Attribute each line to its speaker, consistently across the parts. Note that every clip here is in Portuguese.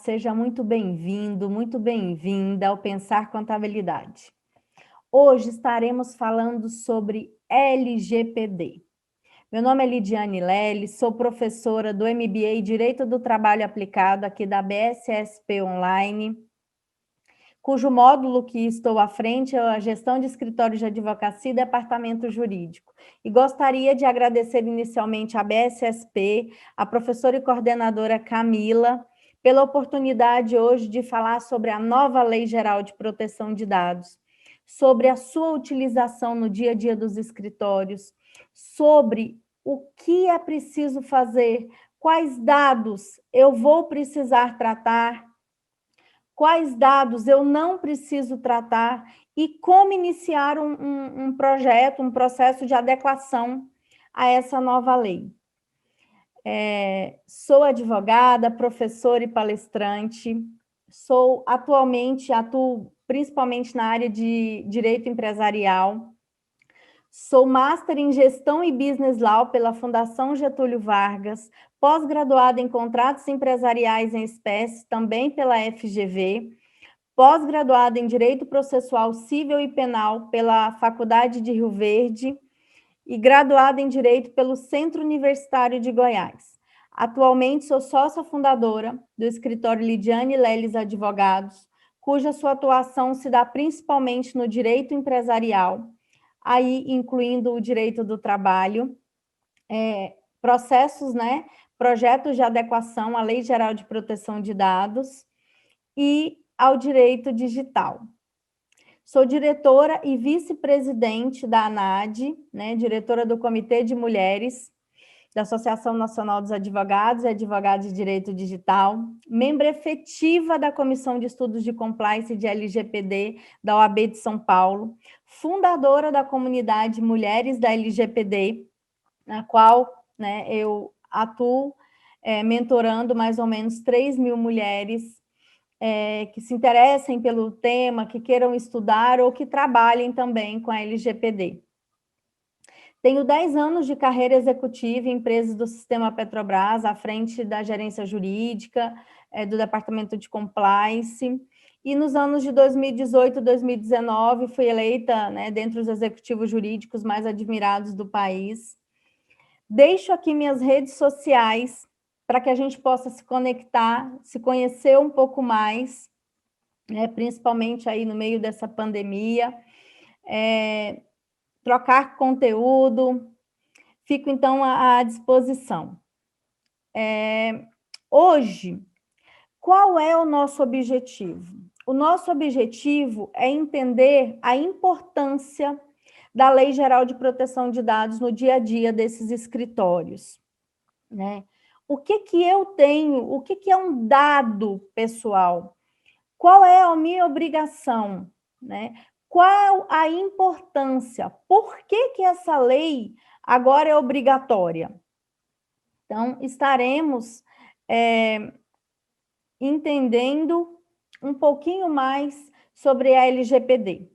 Speaker 1: seja muito bem-vindo, muito bem-vinda ao Pensar Contabilidade. Hoje estaremos falando sobre LGPD. Meu nome é Lidiane Leles, sou professora do MBA Direito do Trabalho Aplicado aqui da BSSP Online, cujo módulo que estou à frente é a Gestão de Escritórios de Advocacia e Departamento Jurídico. E gostaria de agradecer inicialmente à BSSP, a professora e coordenadora Camila, pela oportunidade hoje de falar sobre a nova Lei Geral de Proteção de Dados, sobre a sua utilização no dia a dia dos escritórios, sobre o que é preciso fazer, quais dados eu vou precisar tratar, quais dados eu não preciso tratar e como iniciar um projeto, um processo de adequação a essa nova lei. Sou advogada, professora e palestrante, atuo principalmente na área de direito empresarial, sou Master em Gestão e Business Law pela Fundação Getúlio Vargas, pós-graduada em Contratos Empresariais em Espécie, também pela FGV, pós-graduada em Direito Processual Civil e Penal pela Faculdade de Rio Verde e graduada em Direito pelo Centro Universitário de Goiás. Atualmente sou sócia fundadora do escritório Lidiane Leles Advogados, cuja sua atuação se dá principalmente no direito empresarial, aí incluindo o direito do trabalho, processos, projetos de adequação à Lei Geral de Proteção de Dados e ao direito digital. Sou diretora e vice-presidente da ANAD, diretora do Comitê de Mulheres da Associação Nacional dos Advogados e Advogados de Direito Digital, membro efetiva da Comissão de Estudos de Compliance de LGPD da OAB de São Paulo, fundadora da comunidade Mulheres da LGPD, na qual eu atuo mentorando mais ou menos 3.000 mulheres que se interessem pelo tema, que queiram estudar ou que trabalhem também com a LGPD. Tenho 10 anos de carreira executiva em empresas do sistema Petrobras, à frente da gerência jurídica, do departamento de compliance, e nos anos de 2018 e 2019 fui eleita dentre os executivos jurídicos mais admirados do país. Deixo aqui minhas redes sociais para que a gente possa se conectar, se conhecer um pouco mais, principalmente aí no meio dessa pandemia, trocar conteúdo, fico então à disposição. Hoje, qual é o nosso objetivo? O nosso objetivo é entender a importância da Lei Geral de Proteção de Dados no dia a dia desses escritórios. O que eu tenho, o que é um dado pessoal? Qual é a minha obrigação? Qual a importância? Por que essa lei agora é obrigatória? Então, estaremos entendendo um pouquinho mais sobre a LGPD.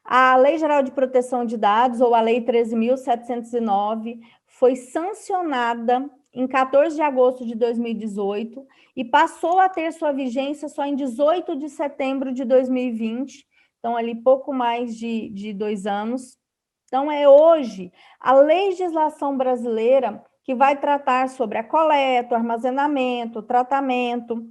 Speaker 1: A Lei Geral de Proteção de Dados, ou a Lei 13.709, foi sancionada em 14 de agosto de 2018 e passou a ter sua vigência só em 18 de setembro de 2020, então ali pouco mais de 2 anos. Então é hoje a legislação brasileira que vai tratar sobre a coleta, o armazenamento, o tratamento,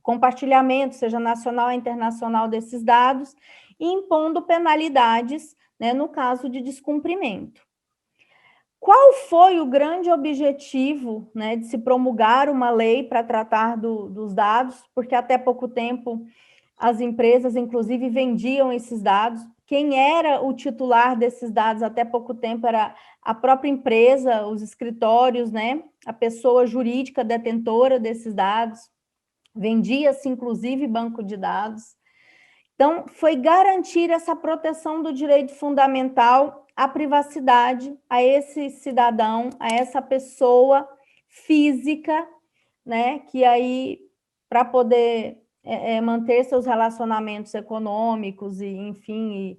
Speaker 1: compartilhamento, seja nacional ou internacional, desses dados, e impondo penalidades, no caso de descumprimento. Qual foi o grande objetivo de se promulgar uma lei para tratar dos dados? Porque até pouco tempo as empresas, inclusive, vendiam esses dados. Quem era o titular desses dados até pouco tempo era a própria empresa, os escritórios, a pessoa jurídica detentora desses dados. Vendia-se, inclusive, banco de dados. Então, foi garantir essa proteção do direito fundamental à privacidade, a esse cidadão, a essa pessoa física, que aí, para poder manter seus relacionamentos econômicos, e, enfim,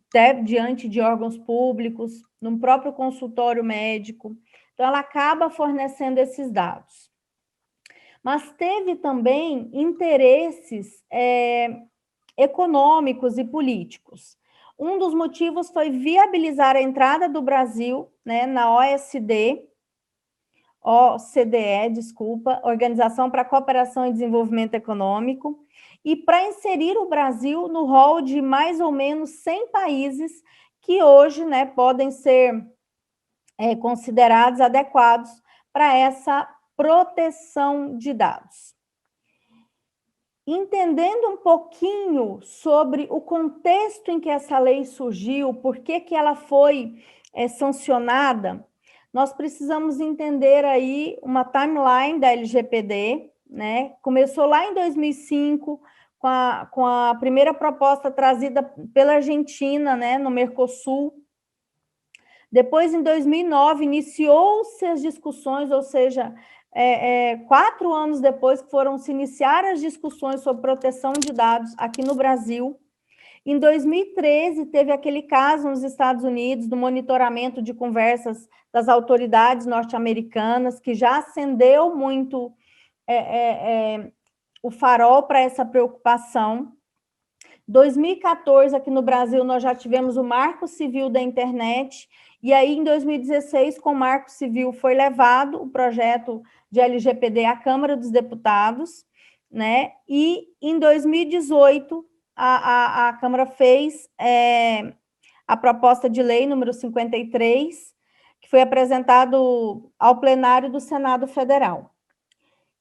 Speaker 1: até diante de órgãos públicos, no próprio consultório médico. Então, ela acaba fornecendo esses dados. mas teve também interesses econômicos e políticos. Um dos motivos foi viabilizar a entrada do Brasil, né, na OCDE, desculpa, Organização para a Cooperação e Desenvolvimento Econômico, e para inserir o Brasil no rol de mais ou menos 100 países que hoje, né, podem ser considerados adequados para essa proteção de dados. Entendendo um pouquinho sobre o contexto em que essa lei surgiu, por que ela foi sancionada, nós precisamos entender aí uma timeline da LGPD, né? Começou lá em 2005, com a primeira proposta trazida pela Argentina, né, no Mercosul. Depois, em 2009, iniciou-se as discussões, ou seja, 4 anos depois que foram se iniciar as discussões sobre proteção de dados aqui no Brasil. Em 2013, teve aquele caso nos Estados Unidos do monitoramento de conversas das autoridades norte-americanas, que já acendeu muito o farol para essa preocupação. 2014, aqui no Brasil, nós já tivemos o Marco Civil da Internet, e aí, em 2016, com o Marco Civil, foi levado o projeto de LGPD à Câmara dos Deputados, né? E, em 2018, a Câmara fez a proposta de lei número 53, que foi apresentado ao plenário do Senado Federal.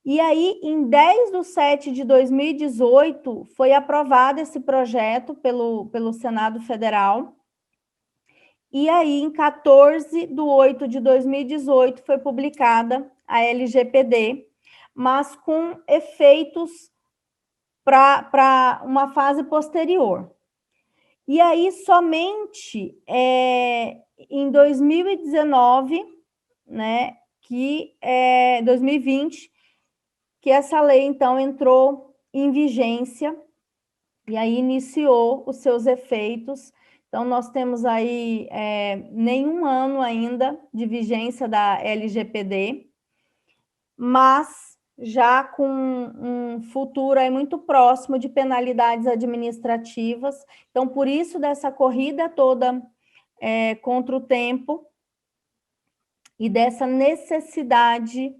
Speaker 1: E aí, em 10/7/2018, foi aprovado esse projeto pelo Senado Federal. E aí, em 14/8/2018, foi publicada a LGPD, mas com efeitos para uma fase posterior. E aí, somente em 2019, né, 2020, que essa lei, então, entrou em vigência, e aí iniciou os seus efeitos. Então, nós temos aí nenhum ano ainda de vigência da LGPD, mas já com um futuro aí muito próximo de penalidades administrativas. Então, por isso, dessa corrida toda contra o tempo e dessa necessidade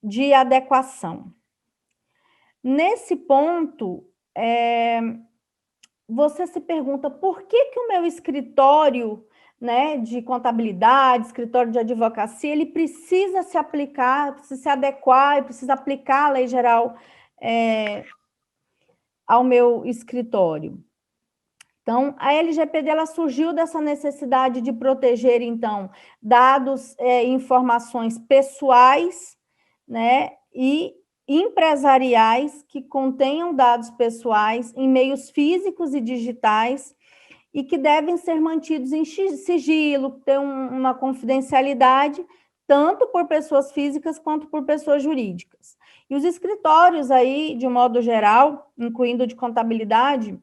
Speaker 1: de adequação. Nesse ponto, você se pergunta por que o meu escritório, né, de contabilidade, escritório de advocacia, ele precisa se aplicar, precisa se adequar e precisa aplicar a lei geral ao meu escritório. Então, a LGPD ela surgiu dessa necessidade de proteger, então, dados e informações pessoais, né, e empresariais que contenham dados pessoais em meios físicos e digitais e que devem ser mantidos em sigilo, ter uma confidencialidade, tanto por pessoas físicas quanto por pessoas jurídicas. E os escritórios aí, de modo geral, incluindo de contabilidade,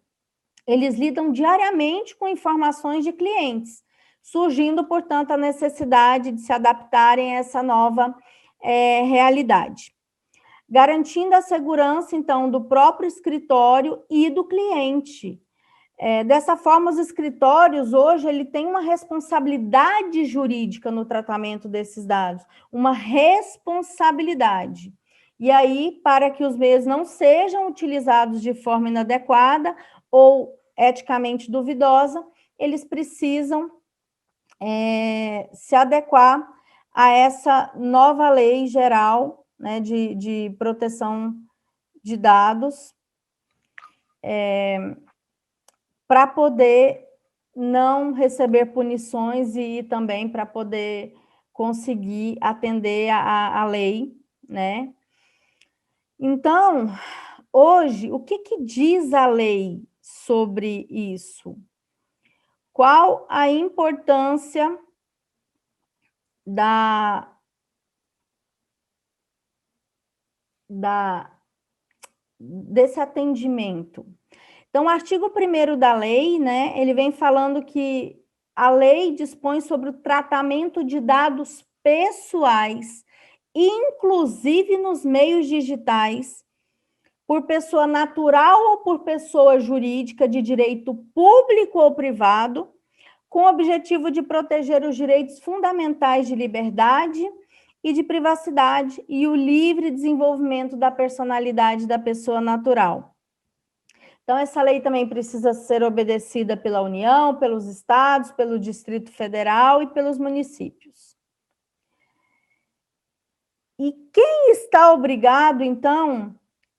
Speaker 1: eles lidam diariamente com informações de clientes, surgindo, portanto, a necessidade de se adaptarem a essa nova realidade. Garantindo a segurança, então, do próprio escritório e do cliente. Dessa forma, os escritórios, hoje, ele tem uma responsabilidade jurídica no tratamento desses dados, uma responsabilidade. E aí, para que os meios não sejam utilizados de forma inadequada ou eticamente duvidosa, eles precisam se adequar a essa nova lei geral, né, de proteção de dados, para poder não receber punições e também para poder conseguir atender a lei, né? Então, hoje, o que diz a lei sobre isso? Qual a importância desse atendimento? Então, o artigo 1º da lei, né, ele vem falando que a lei dispõe sobre o tratamento de dados pessoais inclusive nos meios digitais, por pessoa natural ou por pessoa jurídica de direito público ou privado, com o objetivo de proteger os direitos fundamentais de liberdade e de privacidade e o livre desenvolvimento da personalidade da pessoa natural. Então, essa lei também precisa ser obedecida pela União, pelos estados, pelo Distrito Federal e pelos municípios. E quem está obrigado, então,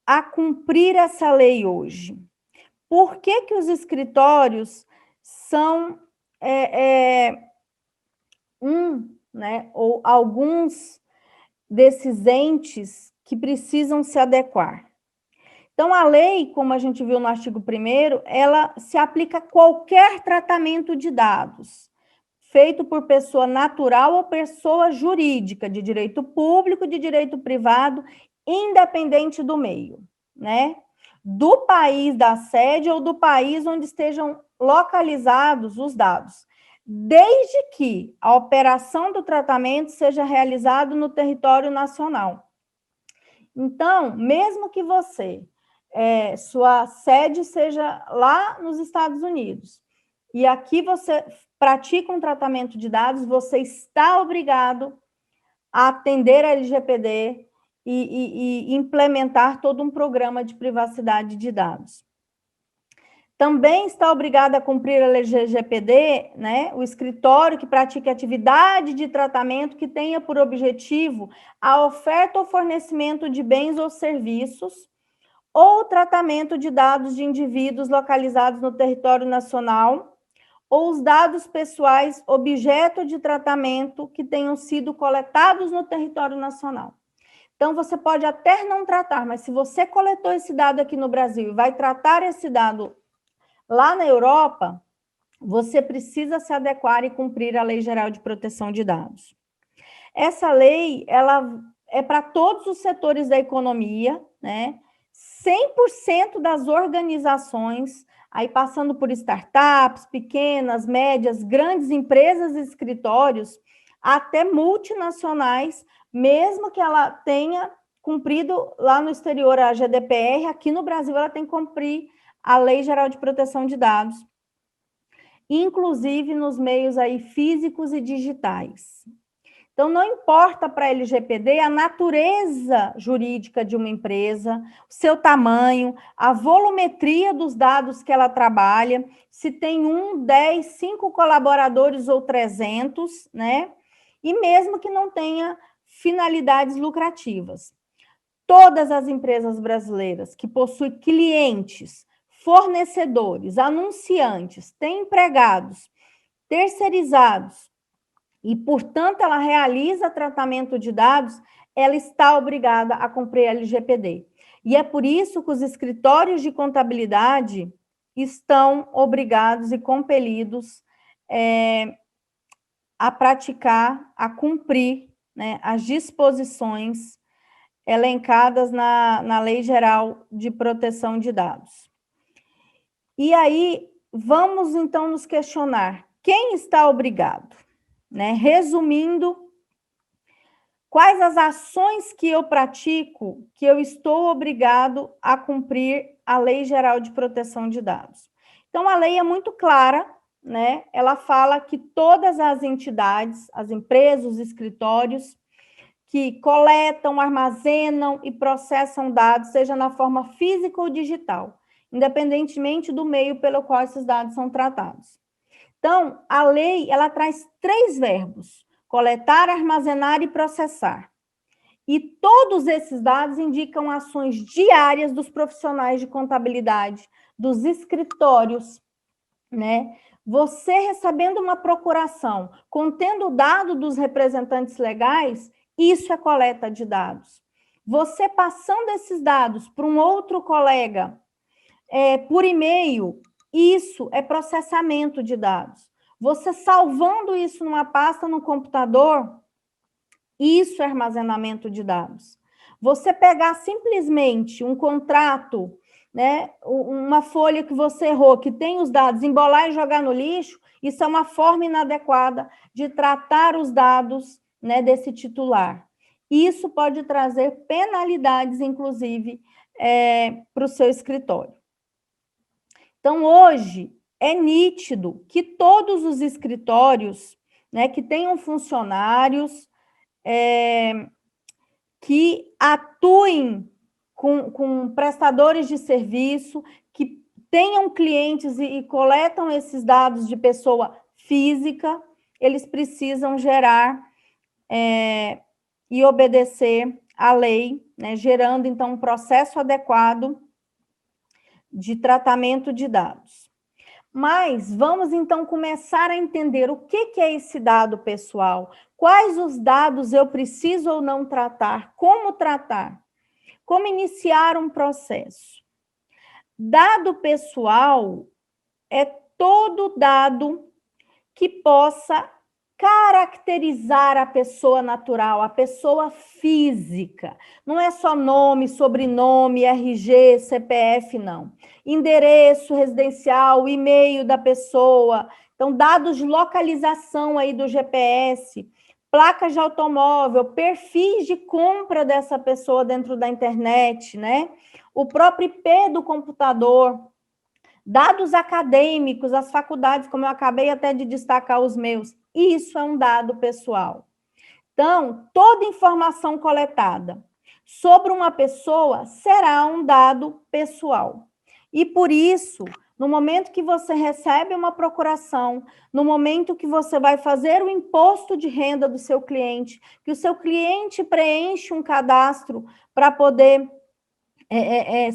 Speaker 1: a cumprir essa lei hoje? Por que que os escritórios são né, ou alguns desses entes que precisam se adequar? Então, a lei, como a gente viu no artigo 1º, ela se aplica a qualquer tratamento de dados feito por pessoa natural ou pessoa jurídica, de direito público, de direito privado, independente do meio, né? Do país da sede ou do país onde estejam localizados os dados, desde que a operação do tratamento seja realizada no território nacional. Então, mesmo que você, sua sede seja lá nos Estados Unidos, e aqui você pratica um tratamento de dados, você está obrigado a atender a LGPD e implementar todo um programa de privacidade de dados. Também está obrigado a cumprir a LGPD, né, o escritório que pratique atividade de tratamento que tenha por objetivo a oferta ou fornecimento de bens ou serviços, ou tratamento de dados de indivíduos localizados no território nacional, ou os dados pessoais objeto de tratamento que tenham sido coletados no território nacional. Então, você pode até não tratar, mas se você coletou esse dado aqui no Brasil e vai tratar esse dado lá na Europa, você precisa se adequar e cumprir a Lei Geral de Proteção de Dados. Essa lei, ela é para todos os setores da economia, né? 100% das organizações, aí passando por startups, pequenas, médias, grandes empresas e escritórios, até multinacionais, mesmo que ela tenha cumprido lá no exterior a GDPR, aqui no Brasil ela tem que cumprir a Lei Geral de Proteção de Dados, inclusive nos meios aí físicos e digitais. Então, não importa para a LGPD a natureza jurídica de uma empresa, o seu tamanho, a volumetria dos dados que ela trabalha, se tem 1, 10, 5 colaboradores ou 300, né? E mesmo que não tenha finalidades lucrativas. Todas as empresas brasileiras que possuem clientes, fornecedores, anunciantes, têm empregados, terceirizados, e, portanto, ela realiza tratamento de dados, ela está obrigada a cumprir a LGPD. E é por isso que os escritórios de contabilidade estão obrigados e compelidos a praticar, a cumprir, né, as disposições elencadas na Lei Geral de Proteção de Dados. E aí, vamos, então, nos questionar, quem está obrigado? Né? Resumindo, quais as ações que eu pratico que eu estou obrigado a cumprir a Lei Geral de Proteção de Dados? Então, a lei é muito clara, né? Ela fala que todas as entidades, as empresas, os escritórios, que coletam, armazenam e processam dados, seja na forma física ou digital, independentemente do meio pelo qual esses dados são tratados. Então, a lei, ela traz 3 verbos: coletar, armazenar e processar. E todos esses dados indicam ações diárias dos profissionais de contabilidade, dos escritórios, né? Você recebendo uma procuração, contendo o dado dos representantes legais, isso é coleta de dados. Você passando esses dados para um outro colega, por e-mail, isso é processamento de dados. Você salvando isso numa pasta no computador, isso é armazenamento de dados. Você pegar simplesmente um contrato, né, uma folha que você errou, que tem os dados, embolar e jogar no lixo, isso é uma forma inadequada de tratar os dados, né, desse titular. e isso pode trazer penalidades, inclusive, para o seu escritório. Então, hoje, é nítido que todos os escritórios, né, que tenham funcionários que atuem com prestadores de serviço, que tenham clientes e coletam esses dados de pessoa física, eles precisam gerar e obedecer à lei, né, gerando, então, um processo adequado de tratamento de dados. Mas vamos, então, começar a entender o que é esse dado pessoal, quais os dados eu preciso ou não tratar, como iniciar um processo. Dado pessoal é todo dado que possa caracterizar a pessoa natural, a pessoa física. Não é só nome, sobrenome, RG, CPF, não. Endereço residencial, e-mail da pessoa. Então, dados de localização aí do GPS, placas de automóvel, perfis de compra dessa pessoa dentro da internet, né? O próprio IP do computador, dados acadêmicos, as faculdades, como eu acabei até de destacar os meus. Isso é um dado pessoal. Então, toda informação coletada sobre uma pessoa será um dado pessoal. E por isso, no momento que você recebe uma procuração, no momento que você vai fazer o imposto de renda do seu cliente, que o seu cliente preenche um cadastro para poder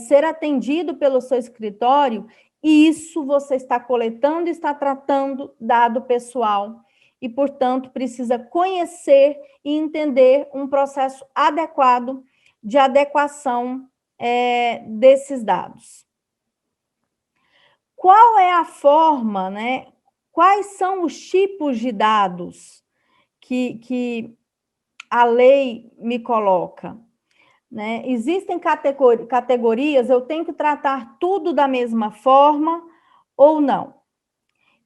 Speaker 1: ser atendido pelo seu escritório, isso você está coletando, está tratando dado pessoal e, portanto, precisa conhecer e entender um processo adequado de adequação desses dados. Qual é a forma, né? Quais são os tipos de dados que a lei me coloca? Né? Existem categorias, eu tenho que tratar tudo da mesma forma ou não?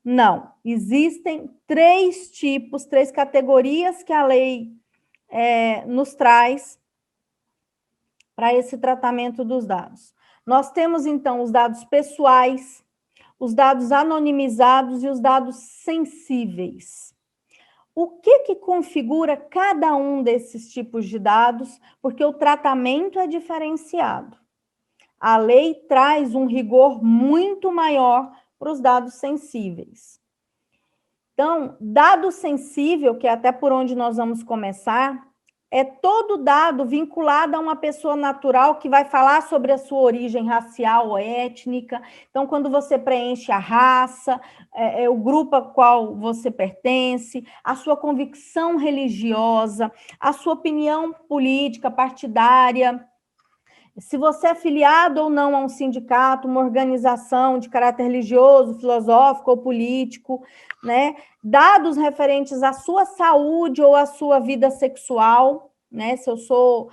Speaker 1: Não, existem três tipos, três categorias que a lei nos traz para esse tratamento dos dados. Nós temos, então, os dados pessoais, os dados anonimizados e os dados sensíveis. O que configura cada um desses tipos de dados? Porque o tratamento é diferenciado. A lei traz um rigor muito maior para os dados sensíveis. Então, dado sensível, que é até por onde nós vamos começar, é todo dado vinculado a uma pessoa natural que vai falar sobre a sua origem racial ou étnica. Então, quando você preenche a raça, o grupo a qual você pertence, a sua convicção religiosa, a sua opinião política, partidária, se você é filiado ou não a um sindicato, uma organização de caráter religioso, filosófico ou político, né? Dados referentes à sua saúde ou à sua vida sexual, né? Se eu sou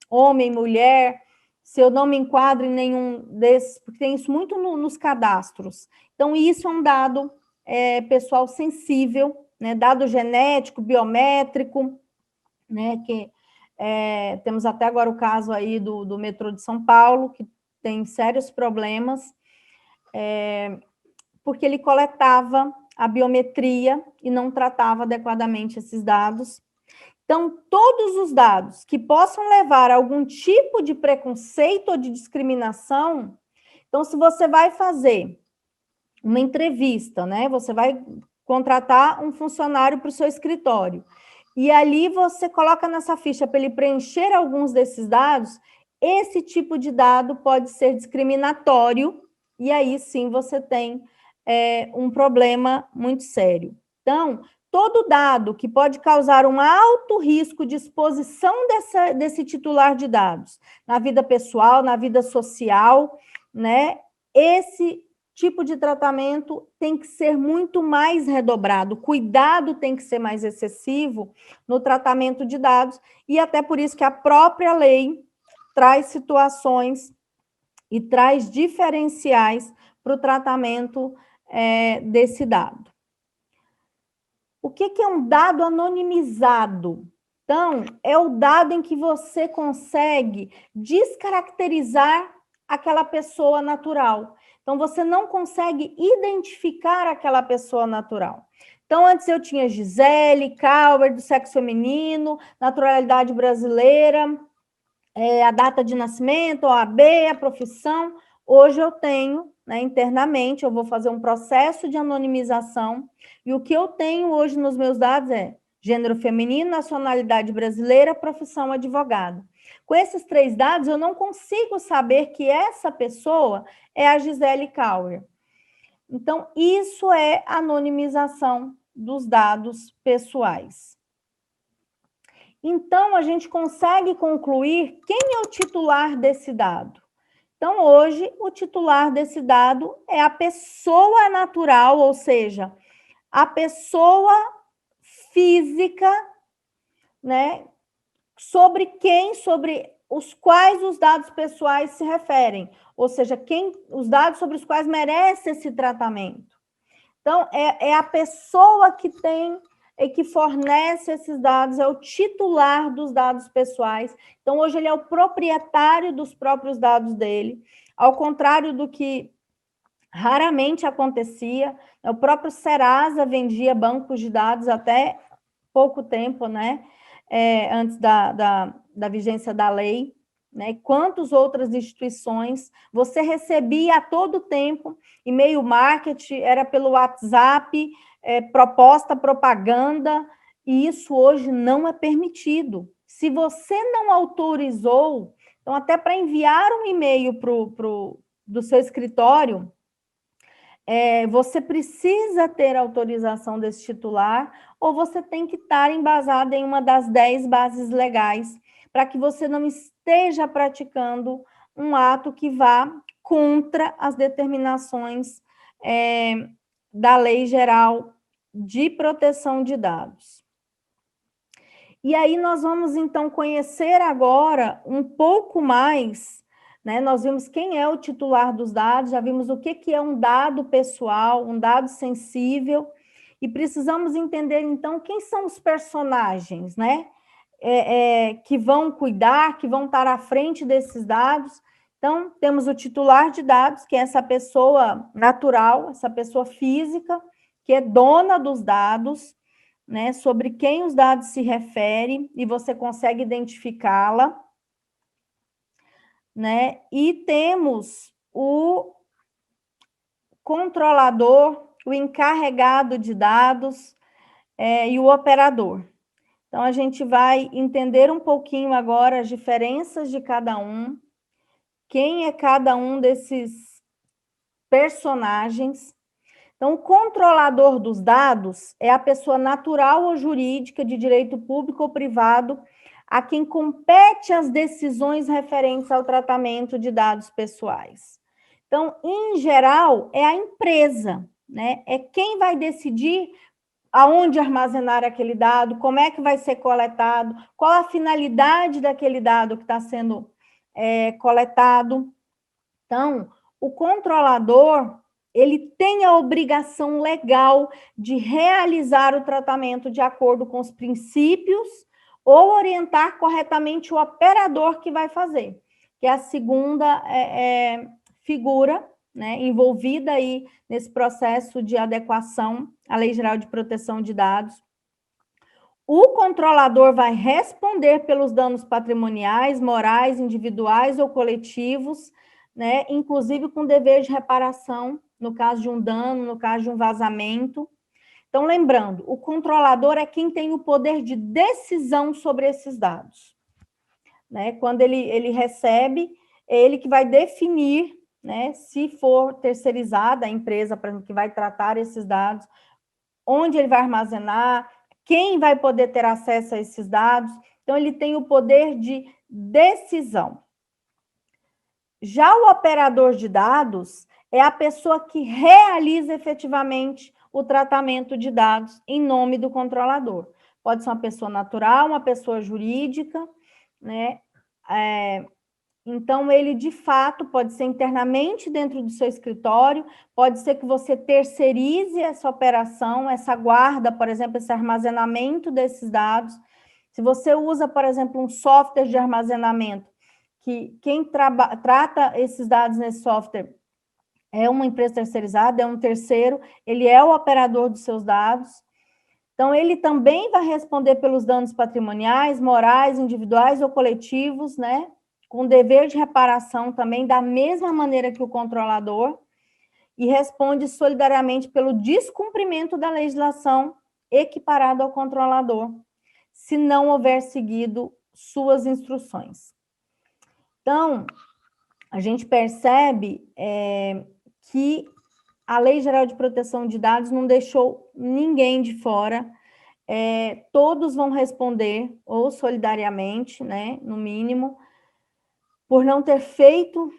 Speaker 1: homem, mulher, se eu não me enquadro em nenhum desses, porque tem isso muito nos cadastros. Então, isso é um dado pessoal sensível, né? Dado genético, biométrico, né? Que temos até agora o caso aí do metrô de São Paulo, que tem sérios problemas, porque ele coletava a biometria e não tratava adequadamente esses dados. Então, todos os dados que possam levar a algum tipo de preconceito ou de discriminação, então, se você vai fazer uma entrevista, né? Você vai contratar um funcionário para o seu escritório, e ali você coloca nessa ficha para ele preencher alguns desses dados, esse tipo de dado pode ser discriminatório, e aí sim você tem um problema muito sério. Então, todo dado que pode causar um alto risco de exposição desse titular de dados, na vida pessoal, na vida social, né? Esse tipo de tratamento tem que ser muito mais redobrado, o cuidado tem que ser mais excessivo no tratamento de dados, e até por isso que a própria lei traz situações e traz diferenciais para o tratamento desse dado. O que é um dado anonimizado? Então, é o dado em que você consegue descaracterizar aquela pessoa natural. Então, você não consegue identificar aquela pessoa natural. Então, antes eu tinha Gisele, Kauer, do sexo feminino, naturalidade brasileira, a data de nascimento, a OAB, a profissão. Hoje eu tenho, né, internamente, eu vou fazer um processo de anonimização, e o que eu tenho hoje nos meus dados é gênero feminino, nacionalidade brasileira, profissão advogado. Com esses 3 dados, eu não consigo saber que essa pessoa é a Gisele Kauer. Então, isso é anonimização dos dados pessoais. Então, a gente consegue concluir quem é o titular desse dado. Então, hoje, o titular desse dado é a pessoa natural, ou seja, a pessoa física, né, sobre os quais os dados pessoais se referem, ou seja, os dados sobre os quais merece esse tratamento. Então, é a pessoa que tem e que fornece esses dados, é o titular dos dados pessoais. Então, hoje ele é o proprietário dos próprios dados dele, ao contrário do que raramente acontecia. O próprio Serasa vendia bancos de dados até pouco tempo, né? Antes da vigência da lei, né? Quantas outras instituições você recebia a todo tempo, e-mail marketing, era pelo WhatsApp, proposta, propaganda, e isso hoje não é permitido. Se você não autorizou, então até para enviar um e-mail do seu escritório, você precisa ter autorização desse titular, ou você tem que estar embasado em uma das 10 bases legais, para que você não esteja praticando um ato que vá contra as determinações da Lei Geral de Proteção de Dados. E aí nós vamos, então, conhecer agora um pouco mais, né? Nós vimos quem é o titular dos dados, já vimos o que é um dado pessoal, um dado sensível, e precisamos entender, então, quem são os personagens, né? Que vão cuidar, que vão estar à frente desses dados. Então, temos o titular de dados, que é essa pessoa natural, essa pessoa física, que é dona dos dados, né, sobre quem os dados se referem, e você consegue identificá-la, né? E temos o controlador, o encarregado de dados, e o operador. Então, a gente vai entender um pouquinho agora as diferenças de cada um, quem é cada um desses personagens. Então, o controlador dos dados é a pessoa natural ou jurídica de direito público ou privado a quem compete as decisões referentes ao tratamento de dados pessoais. Então, em geral, é a empresa, né? É quem vai decidir aonde armazenar aquele dado, como é que vai ser coletado, qual a finalidade daquele dado que está sendo coletado. Então, o controlador, ele tem a obrigação legal de realizar o tratamento de acordo com os princípios ou orientar corretamente o operador que vai fazer, que é a segunda figura, né, envolvida aí nesse processo de adequação à Lei Geral de Proteção de Dados. O controlador vai responder pelos danos patrimoniais, morais, individuais ou coletivos, né, inclusive com dever de reparação, no caso de um dano, no caso de um vazamento. Então, lembrando, o controlador é quem tem o poder de decisão sobre esses dados, né? Quando ele recebe, é ele que vai definir, né, se for terceirizada a empresa, por exemplo, que vai tratar esses dados, onde ele vai armazenar, quem vai poder ter acesso a esses dados. Então, ele tem o poder de decisão. Já o operador de dados é a pessoa que realiza efetivamente o tratamento de dados em nome do controlador. Pode ser uma pessoa natural, uma pessoa jurídica, né? Então, ele, de fato, pode ser internamente dentro do seu escritório, pode ser que você terceirize essa operação, essa guarda, por exemplo, esse armazenamento desses dados, Se você usa, por exemplo, um software de armazenamento, que quem trata esses dados nesse software é uma empresa terceirizada, é um terceiro, ele é o operador dos seus dados. Então, ele também vai responder pelos danos patrimoniais, morais, individuais ou coletivos, né? Com dever de reparação também, da mesma maneira que o controlador, e responde solidariamente pelo descumprimento da legislação equiparado ao controlador, se não houver seguido suas instruções. Então, a gente percebe que a Lei Geral de Proteção de Dados não deixou ninguém de fora, todos vão responder, ou solidariamente, né, no mínimo, por não ter feito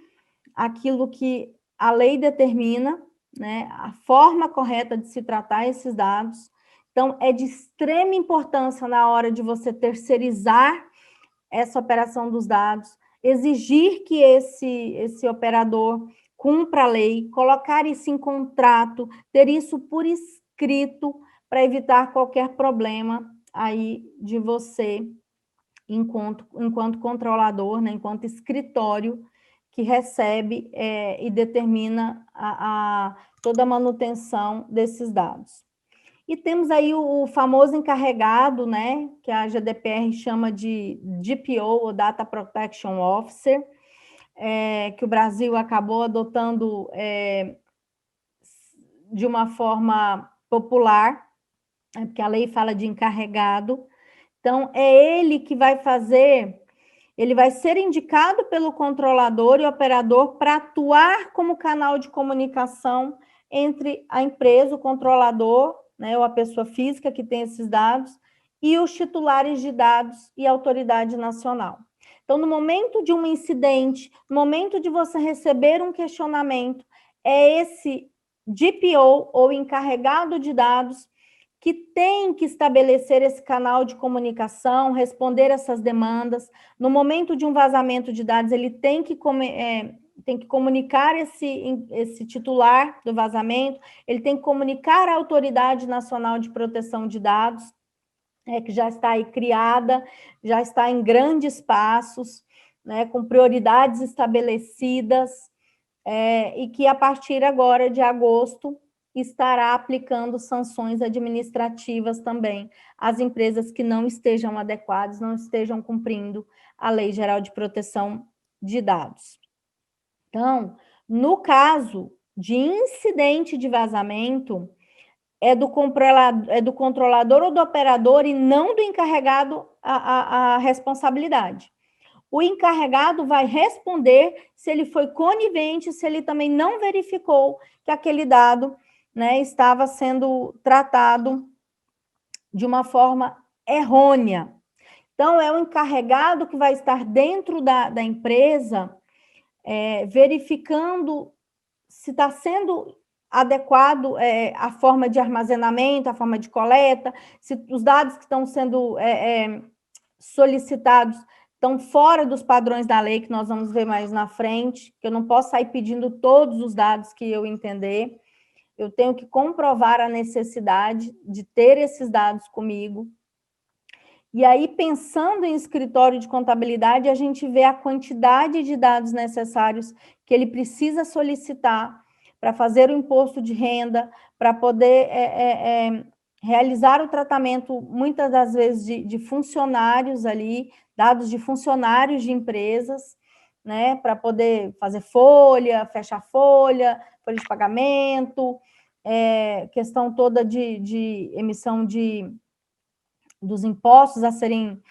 Speaker 1: aquilo que a lei determina, né, a forma correta de se tratar esses dados. Então, é de extrema importância na hora de você terceirizar essa operação dos dados, exigir que esse operador cumpra a lei, colocar isso em contrato, ter isso por escrito, para evitar qualquer problema aí de você, enquanto controlador, né, enquanto escritório, que recebe e determina toda a manutenção desses dados. E temos aí o famoso encarregado, né, que a GDPR chama de DPO, ou Data Protection Officer, que o Brasil acabou adotando de uma forma popular, porque a lei fala de encarregado. Então, é ele que vai fazer. Ele vai ser indicado pelo controlador e operador para atuar como canal de comunicação entre a empresa, o controlador, né, ou a pessoa física que tem esses dados, e os titulares de dados e a autoridade nacional. Então, no momento de um incidente, no momento de você receber um questionamento, é esse DPO, ou encarregado de dados, que tem que estabelecer esse canal de comunicação, responder essas demandas. No momento de um vazamento de dados, ele tem que comunicar esse titular do vazamento, ele tem que comunicar à Autoridade Nacional de Proteção de Dados, que já está aí criada, já está em grandes passos, né, com prioridades estabelecidas, e que a partir agora de agosto estará aplicando sanções administrativas também às empresas que não estejam adequadas, não estejam cumprindo a Lei Geral de Proteção de Dados. Então, no caso de incidente de vazamento, é do controlador ou do operador e não do encarregado a responsabilidade. O encarregado vai responder se ele foi conivente, se ele também não verificou que aquele dado, né, estava sendo tratado de uma forma errônea. Então, é o encarregado que vai estar dentro da empresa, verificando se está sendo adequado a forma de armazenamento, a forma de coleta, se os dados que estão sendo solicitados estão fora dos padrões da lei, que nós vamos ver mais na frente, que eu não posso sair pedindo todos os dados que eu entender, eu tenho que comprovar a necessidade de ter esses dados comigo. E aí, pensando em escritório de contabilidade, a gente vê a quantidade de dados necessários que ele precisa solicitar para fazer o imposto de renda, para poder realizar o tratamento, muitas das vezes, de funcionários ali, dados de funcionários de empresas, né, para poder fazer folha, fechar folha de pagamento, questão toda de emissão dos impostos a serem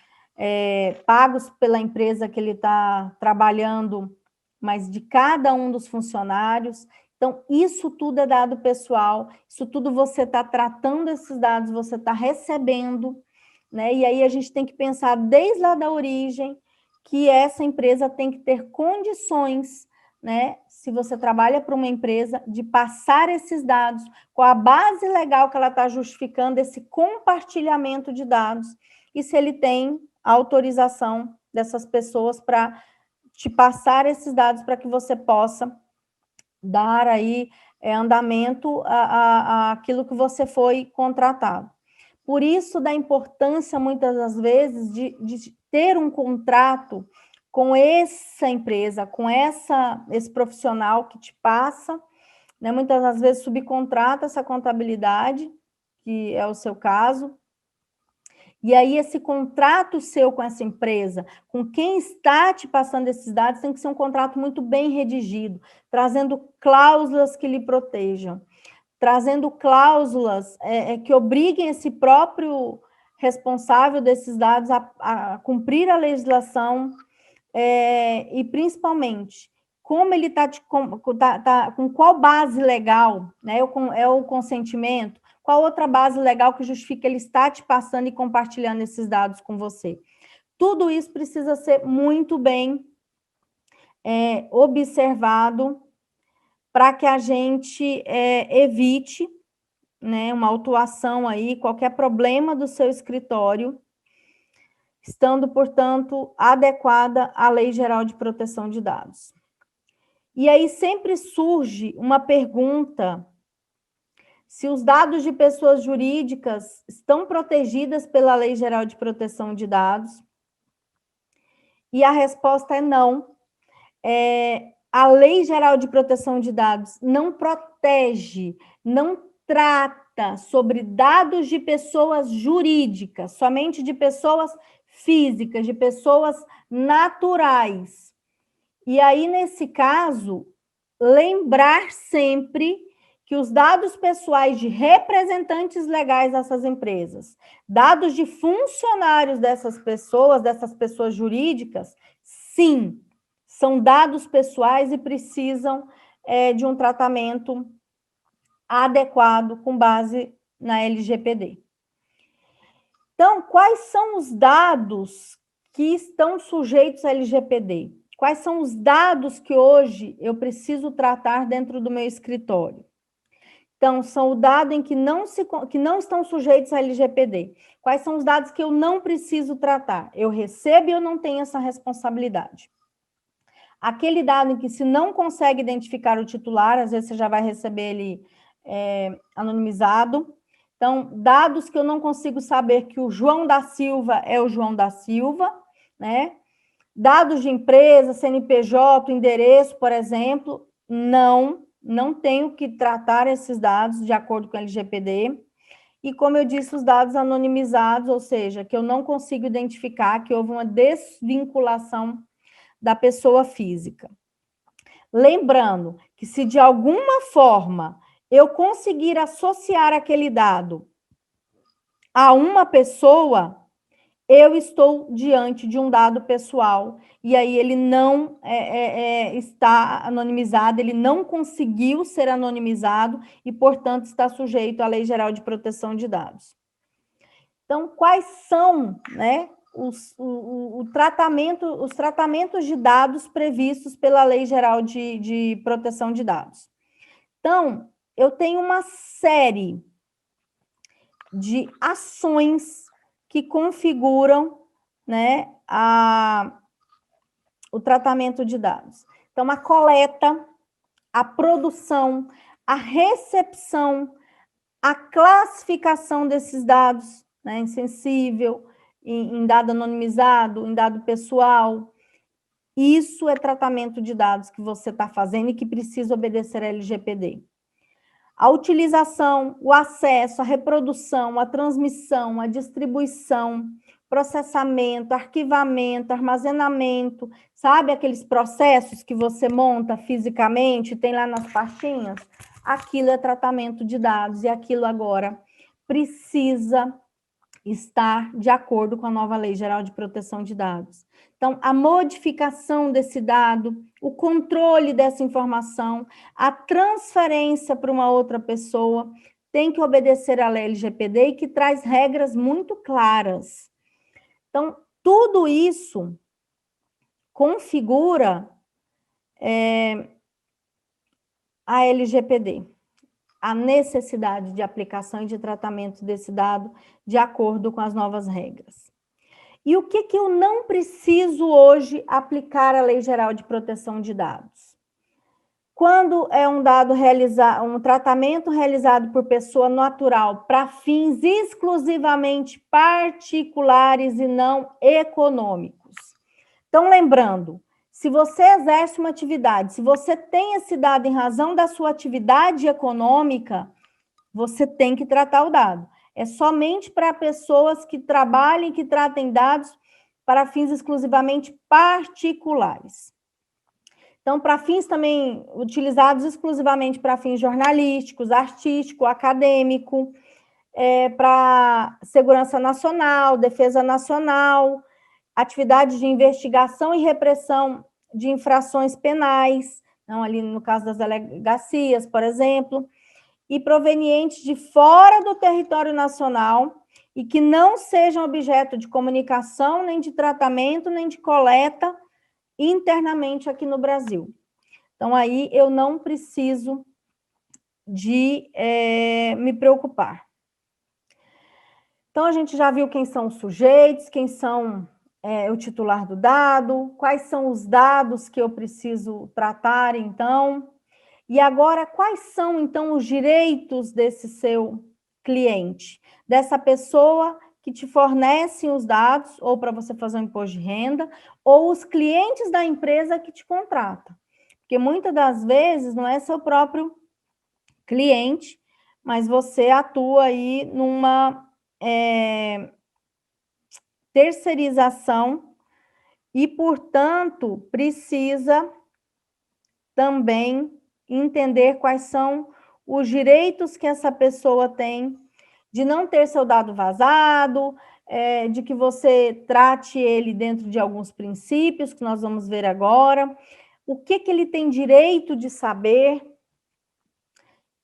Speaker 1: pagos pela empresa que ele está trabalhando, mas de cada um dos funcionários. Então, isso tudo é dado pessoal, isso tudo você está tratando esses dados, você está recebendo, né? E aí a gente tem que pensar desde lá da origem que essa empresa tem que ter condições, né? Se você trabalha para uma empresa, de passar esses dados com a base legal que ela está justificando esse compartilhamento de dados, e se ele tem autorização dessas pessoas para te passar esses dados para que você possa dar aí andamento àquilo que você foi contratado. Por isso da importância, muitas das vezes, de ter um contrato com essa empresa, com esse profissional que te passa, né? Muitas das vezes subcontrata essa contabilidade, que é o seu caso, e aí esse contrato seu com essa empresa, com quem está te passando esses dados, tem que ser um contrato muito bem redigido, trazendo cláusulas que lhe protejam, trazendo cláusulas que obriguem esse próprio responsável desses dados a cumprir a legislação, e principalmente como ele está com qual base legal, né? É o consentimento, qual outra base legal que justifica ele estar te passando e compartilhando esses dados com você. Tudo isso precisa ser muito bem observado para que a gente evite, né, uma autuação aí, qualquer problema do seu escritório, estando, portanto, adequada à Lei Geral de Proteção de Dados. E aí sempre surge uma pergunta: se os dados de pessoas jurídicas estão protegidas pela Lei Geral de Proteção de Dados? E a resposta é não. A Lei Geral de Proteção de Dados não protege, não trata sobre dados de pessoas jurídicas, somente de pessoas físicas, de pessoas naturais. E aí, nesse caso, lembrar sempre que os dados pessoais de representantes legais dessas empresas, dados de funcionários dessas pessoas jurídicas, sim, são dados pessoais e precisam de um tratamento adequado com base na LGPD. Então, quais são os dados que estão sujeitos à LGPD? Quais são os dados que hoje eu preciso tratar dentro do meu escritório? Então, são os dados em que não estão sujeitos à LGPD. Quais são os dados que eu não preciso tratar? Eu recebo e eu não tenho essa responsabilidade. Aquele dado em que se não consegue identificar o titular, às vezes você já vai receber ele anonimizado. Então, dados que eu não consigo saber que o João da Silva é o João da Silva, né? Dados de empresa, CNPJ, endereço, por exemplo, não tenho que tratar esses dados de acordo com a LGPD. E, como eu disse, os dados anonimizados, ou seja, que eu não consigo identificar que houve uma desvinculação da pessoa física. Lembrando que se de alguma forma eu conseguir associar aquele dado a uma pessoa, eu estou diante de um dado pessoal, e aí ele não está anonimizado, ele não conseguiu ser anonimizado e, portanto, está sujeito à Lei Geral de Proteção de Dados. Então, quais são, né, os tratamentos de dados previstos pela Lei Geral de Proteção de Dados? Então, eu tenho uma série de ações que configuram, né, o tratamento de dados. Então, a coleta, a produção, a recepção, a classificação desses dados, né, em sensível, em dado anonimizado, em dado pessoal. Isso é tratamento de dados que você está fazendo e que precisa obedecer a LGPD. A utilização, o acesso, a reprodução, a transmissão, a distribuição, processamento, arquivamento, armazenamento, sabe aqueles processos que você monta fisicamente, tem lá nas pastinhas? Aquilo é tratamento de dados e aquilo agora precisa estar de acordo com a nova Lei Geral de Proteção de Dados. Então, a modificação desse dado, o controle dessa informação, a transferência para uma outra pessoa, tem que obedecer à Lei LGPD e que traz regras muito claras. Então, tudo isso configura a LGPD, a necessidade de aplicação e de tratamento desse dado de acordo com as novas regras. E o que eu não preciso hoje aplicar à Lei Geral de Proteção de Dados? Quando é um tratamento realizado por pessoa natural para fins exclusivamente particulares e não econômicos. Então, lembrando, se você exerce uma atividade, se você tem esse dado em razão da sua atividade econômica, você tem que tratar o dado. É somente para pessoas que trabalhem, que tratem dados para fins exclusivamente particulares. Então, para fins também utilizados exclusivamente para fins jornalísticos, artístico, acadêmico, para segurança nacional, defesa nacional, atividades de investigação e repressão de infrações penais, não, ali no caso das delegacias, por exemplo, e provenientes de fora do território nacional e que não sejam objeto de comunicação, nem de tratamento, nem de coleta internamente aqui no Brasil. Então, aí eu não preciso de me preocupar. Então, a gente já viu quem são os sujeitos, quem são o titular do dado, quais são os dados que eu preciso tratar, então. E agora, quais são, então, os direitos desse seu cliente, dessa pessoa que te fornecem os dados, ou para você fazer um imposto de renda, ou os clientes da empresa que te contrata. Porque muitas das vezes não é seu próprio cliente, mas você atua aí numa terceirização e, portanto, precisa também entender quais são os direitos que essa pessoa tem de não ter seu dado vazado, de que você trate ele dentro de alguns princípios, que nós vamos ver agora, o que ele tem direito de saber.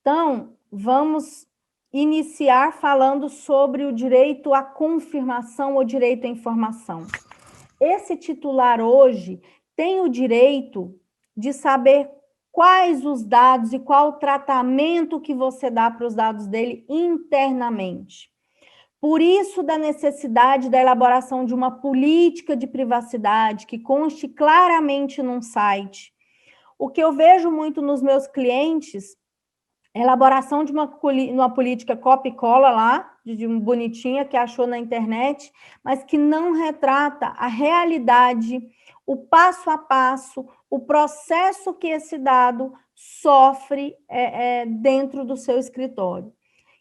Speaker 1: Então, vamos iniciar falando sobre o direito à confirmação ou direito à informação. Esse titular hoje tem o direito de saber quais os dados e qual o tratamento que você dá para os dados dele internamente. Por isso, da necessidade da elaboração de uma política de privacidade que conste claramente num site. O que eu vejo muito nos meus clientes é a elaboração de uma política copia e cola lá, de uma bonitinha que achou na internet, mas que não retrata a realidade, o passo a passo, o processo que esse dado sofre dentro do seu escritório.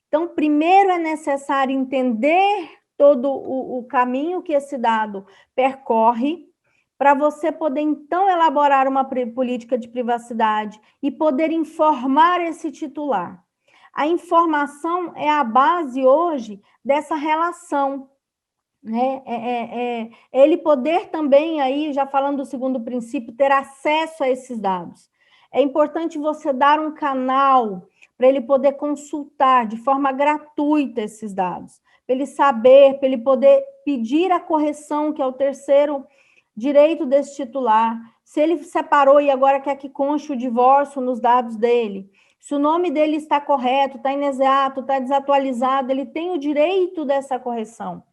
Speaker 1: Então, primeiro é necessário entender todo o caminho que esse dado percorre, para você poder, então, elaborar uma política de privacidade e poder informar esse titular. A informação é a base, hoje, dessa relação. Ele poder também, aí, já falando do segundo princípio, ter acesso a esses dados. É importante você dar um canal para ele poder consultar de forma gratuita esses dados, para ele saber, para ele poder pedir a correção, que é o terceiro direito desse titular. Se ele separou e agora quer que conste o divórcio nos dados dele, se o nome dele está correto, está inexato, está desatualizado, ele tem o direito dessa correção.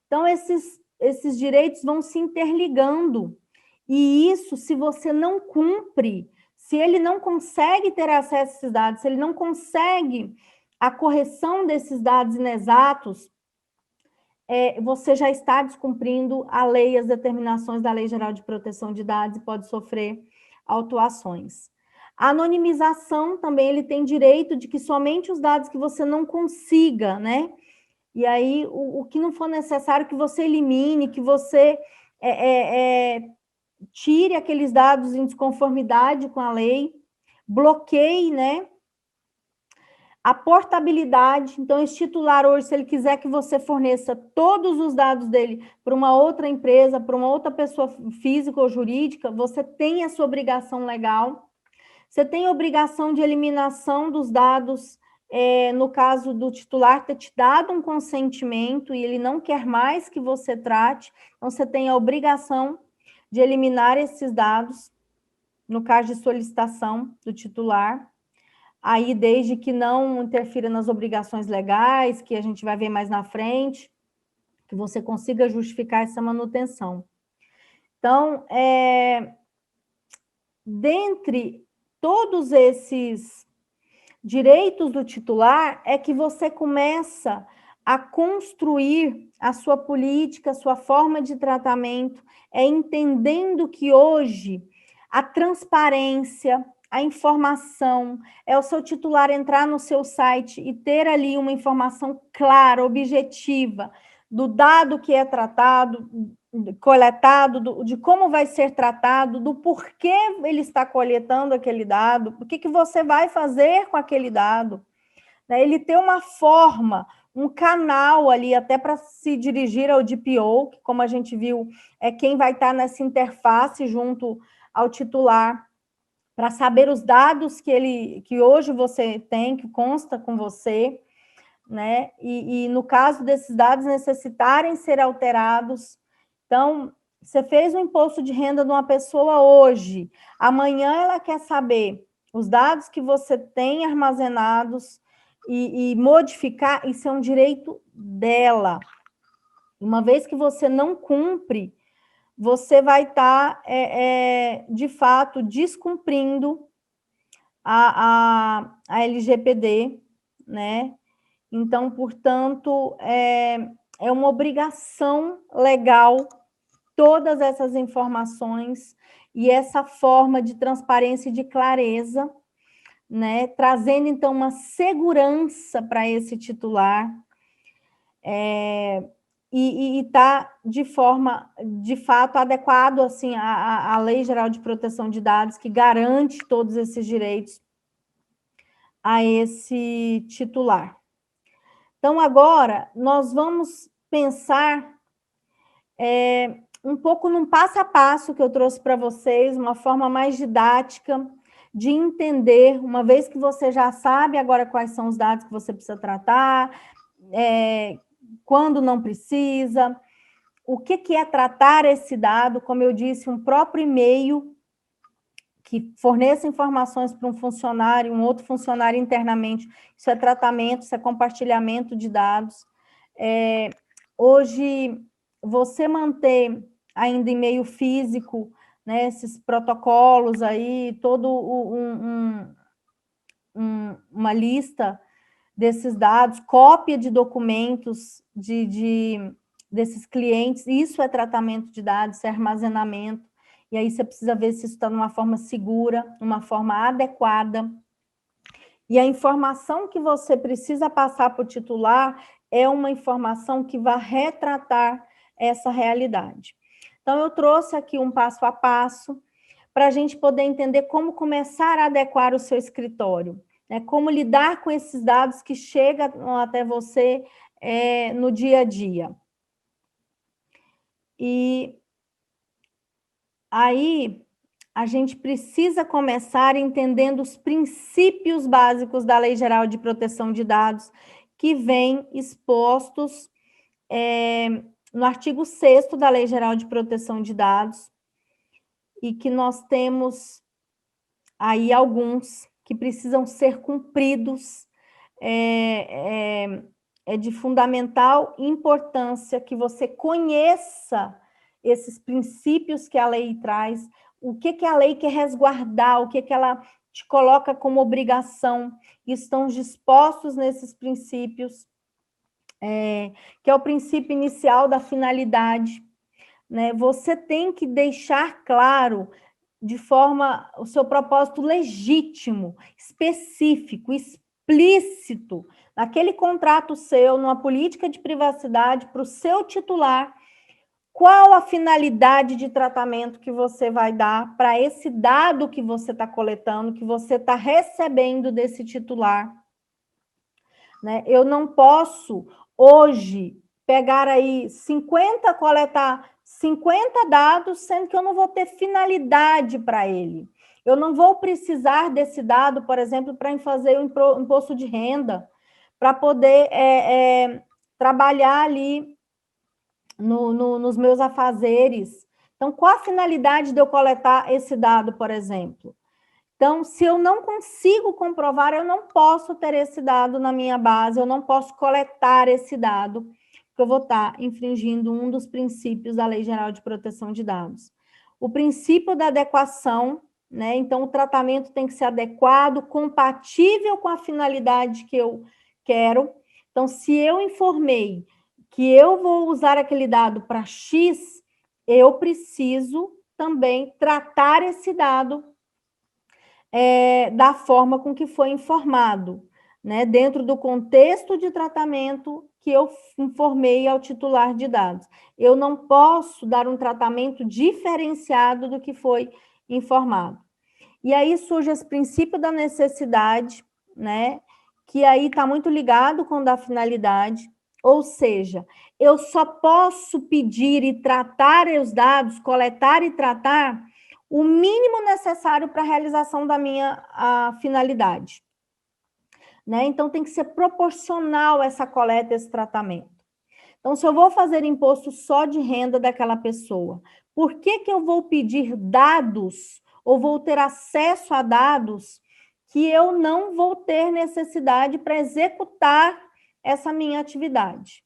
Speaker 1: Então, esses direitos vão se interligando. E isso, se você não cumpre, se ele não consegue ter acesso a esses dados, se ele não consegue a correção desses dados inexatos, você já está descumprindo a lei, as determinações da Lei Geral de Proteção de Dados e pode sofrer autuações. A anonimização também, ele tem direito de que somente os dados que você não consiga, né? E aí, o que não for necessário, que você elimine, que você tire aqueles dados em desconformidade com a lei, bloqueie, né? A portabilidade, então, esse titular hoje, se ele quiser que você forneça todos os dados dele para uma outra empresa, para uma outra pessoa física ou jurídica, você tem essa obrigação legal. Você tem a obrigação de eliminação dos dados, no caso do titular ter te dado um consentimento e ele não quer mais que você trate, então você tem a obrigação de eliminar esses dados, no caso de solicitação do titular. Aí, desde que não interfira nas obrigações legais, que a gente vai ver mais na frente, que você consiga justificar essa manutenção. Então, dentre todos esses direitos do titular, é que você começa a construir a sua política, a sua forma de tratamento, entendendo que hoje a transparência, a informação, o seu titular entrar no seu site e ter ali uma informação clara, objetiva, do dado que é tratado, coletado, de como vai ser tratado, do porquê ele está coletando aquele dado, o que você vai fazer com aquele dado. Ele ter uma forma, um canal ali, até para se dirigir ao DPO, que, como a gente viu, é quem vai estar nessa interface junto ao titular, para saber os dados que hoje você tem, que consta com você, né? E no caso desses dados necessitarem ser alterados, então, você fez o imposto de renda de uma pessoa hoje, amanhã ela quer saber os dados que você tem armazenados e modificar, isso é um direito dela. Uma vez que você não cumpre, você vai estar, de fato, descumprindo a LGPD, né? Então, portanto, é uma obrigação legal todas essas informações e essa forma de transparência e de clareza, né? Trazendo, então, uma segurança para esse titular, e está de forma, de fato, adequado assim, à Lei Geral de Proteção de Dados, que garante todos esses direitos a esse titular. Então, agora, nós vamos pensar um pouco num passo a passo que eu trouxe para vocês, uma forma mais didática de entender, uma vez que você já sabe agora quais são os dados que você precisa tratar, quando não precisa, o que é tratar esse dado, como eu disse, um próprio e-mail que forneça informações para um funcionário, um outro funcionário internamente, isso é tratamento, isso é compartilhamento de dados. Hoje, você manter ainda em meio físico, né, esses protocolos aí, todo uma lista desses dados, cópia de documentos desses clientes, isso é tratamento de dados, isso é armazenamento, e aí você precisa ver se isso está numa forma segura, numa forma adequada. E a informação que você precisa passar para o titular é uma informação que vai retratar essa realidade. Então, eu trouxe aqui um passo a passo para a gente poder entender como começar a adequar o seu escritório, né? Como lidar com esses dados que chegam até você no dia a dia. E aí, a gente precisa começar entendendo os princípios básicos da Lei Geral de Proteção de Dados, que vêm expostos no artigo 6º da Lei Geral de Proteção de Dados, e que nós temos aí alguns que precisam ser cumpridos. É de fundamental importância que você conheça esses princípios que a lei traz, o que a lei quer resguardar, o que ela te coloca como obrigação, e estão dispostos nesses princípios, que é o princípio inicial da finalidade, né? Você tem que deixar claro de forma o seu propósito legítimo, específico, explícito, naquele contrato seu, numa política de privacidade para o seu titular, qual a finalidade de tratamento que você vai dar para esse dado que você está coletando, que você está recebendo desse titular, né? Eu não posso, hoje, pegar aí coletar 50 dados, sendo que eu não vou ter finalidade para ele. Eu não vou precisar desse dado, por exemplo, para fazer o imposto de renda, para poder trabalhar ali nos meus afazeres. Então, qual a finalidade de eu coletar esse dado, por exemplo? Então, se eu não consigo comprovar, eu não posso ter esse dado na minha base, eu não posso coletar esse dado, porque eu vou estar infringindo um dos princípios da Lei Geral de Proteção de Dados. O princípio da adequação, né? Então, o tratamento tem que ser adequado, compatível com a finalidade que eu quero. Então, se eu informei que eu vou usar aquele dado para X, eu preciso também tratar esse dado da forma com que foi informado, né? Dentro do contexto de tratamento que eu informei ao titular de dados. Eu não posso dar um tratamento diferenciado do que foi informado. E aí surge esse princípio da necessidade, né? Que aí está muito ligado com o da finalidade, ou seja, eu só posso pedir e tratar os dados, coletar e tratar o mínimo necessário para a realização da minha finalidade, né? Então tem que ser proporcional essa coleta, esse tratamento. Então, se eu vou fazer imposto só de renda daquela pessoa, por que eu vou pedir dados ou vou ter acesso a dados que eu não vou ter necessidade para executar essa minha atividade?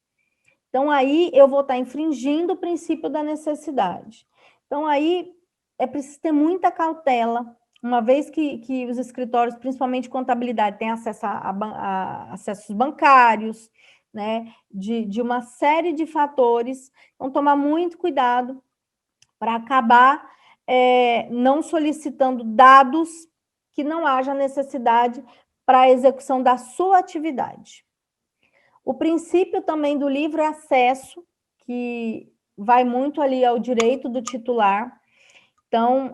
Speaker 1: Então, aí eu vou estar infringindo o princípio da necessidade. Então, aí é preciso ter muita cautela, uma vez que os escritórios, principalmente contabilidade, têm acesso a acessos bancários, né, de uma série de fatores. Então, tomar muito cuidado para acabar não solicitando dados que não haja necessidade para a execução da sua atividade. O princípio também do livre acesso, que vai muito ali ao direito do titular. Então,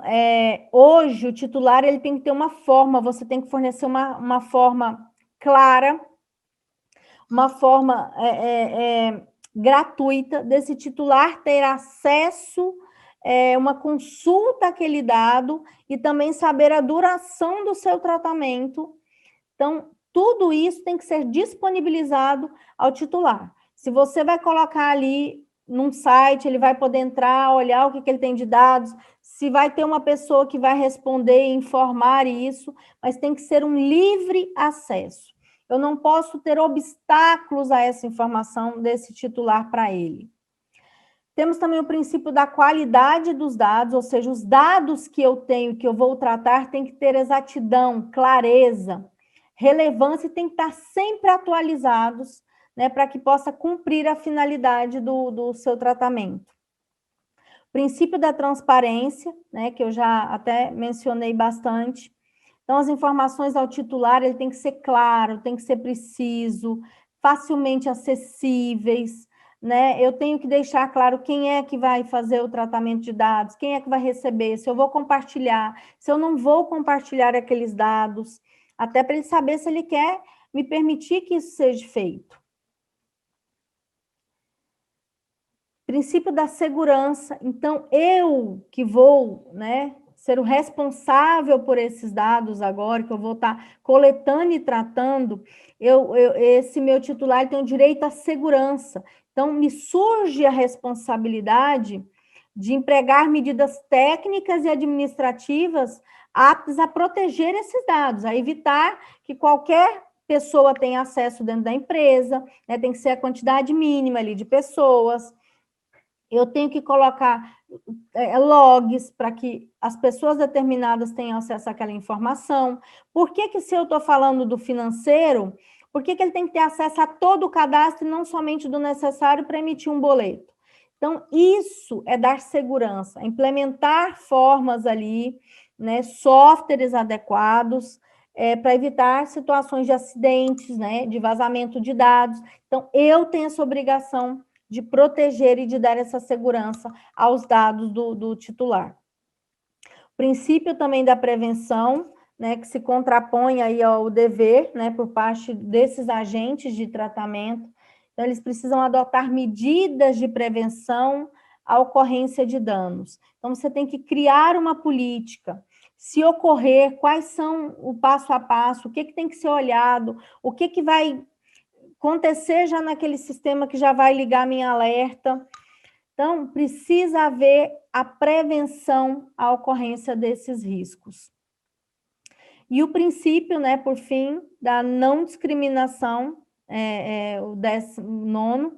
Speaker 1: hoje, o titular ele tem que ter uma forma, você tem que fornecer uma forma clara, uma forma gratuita desse titular ter acesso, uma consulta àquele dado e também saber a duração do seu tratamento. Então, tudo isso tem que ser disponibilizado ao titular. Se você vai colocar ali num site, ele vai poder entrar, olhar o que ele tem de dados, se vai ter uma pessoa que vai responder e informar isso, mas tem que ser um livre acesso. Eu não posso ter obstáculos a essa informação desse titular para ele. Temos também o princípio da qualidade dos dados, ou seja, os dados que eu tenho, que eu vou tratar, tem que ter exatidão, clareza, relevância e tem que estar sempre atualizados, né, para que possa cumprir a finalidade do seu tratamento. Princípio da transparência, né, que eu já até mencionei bastante. Então, as informações ao titular, ele tem que ser claro, tem que ser preciso, facilmente acessíveis, né? Eu tenho que deixar claro quem é que vai fazer o tratamento de dados, quem é que vai receber, se eu vou compartilhar, se eu não vou compartilhar aqueles dados, até para ele saber se ele quer me permitir que isso seja feito. Princípio da segurança. Então, eu que vou, né, ser o responsável por esses dados agora, que eu vou estar coletando e tratando, esse meu titular tem o direito à segurança. Então, me surge a responsabilidade de empregar medidas técnicas e administrativas aptas a proteger esses dados, a evitar que qualquer pessoa tenha acesso dentro da empresa, né, tem que ser a quantidade mínima ali de pessoas. Eu tenho que colocar logs para que as pessoas determinadas tenham acesso àquela informação. Por que se eu estou falando do financeiro, por que ele tem que ter acesso a todo o cadastro e não somente do necessário para emitir um boleto? Então, isso é dar segurança, implementar formas ali, né, softwares adequados, para evitar situações de acidentes, né, de vazamento de dados. Então, eu tenho essa obrigação de proteger e de dar essa segurança aos dados do titular. Princípio também da prevenção, né, que se contrapõe aí ao dever, né, por parte desses agentes de tratamento. Então, eles precisam adotar medidas de prevenção à ocorrência de danos. Então, você tem que criar uma política. Se ocorrer, quais são o passo a passo, o que tem que ser olhado, o que vai acontecer já naquele sistema que já vai ligar minha alerta. Então, precisa haver a prevenção à ocorrência desses riscos. E o princípio, né, por fim, da não discriminação, o 19º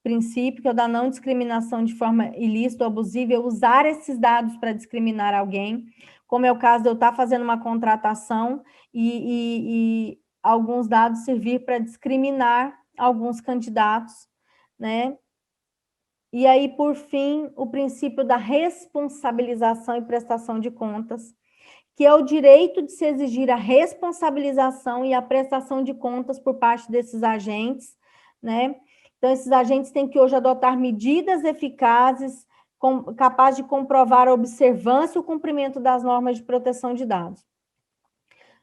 Speaker 1: princípio, que é o da não discriminação de forma ilícita ou abusiva, é usar esses dados para discriminar alguém. como é o caso de eu estar fazendo uma contratação e alguns dados servir para discriminar alguns candidatos, né? E aí, por fim, o princípio da responsabilização e prestação de contas, que é o direito de se exigir a responsabilização e a prestação de contas por parte desses agentes, né? Então, esses agentes têm que hoje adotar medidas eficazes, capazes de comprovar a observância e o cumprimento das normas de proteção de dados.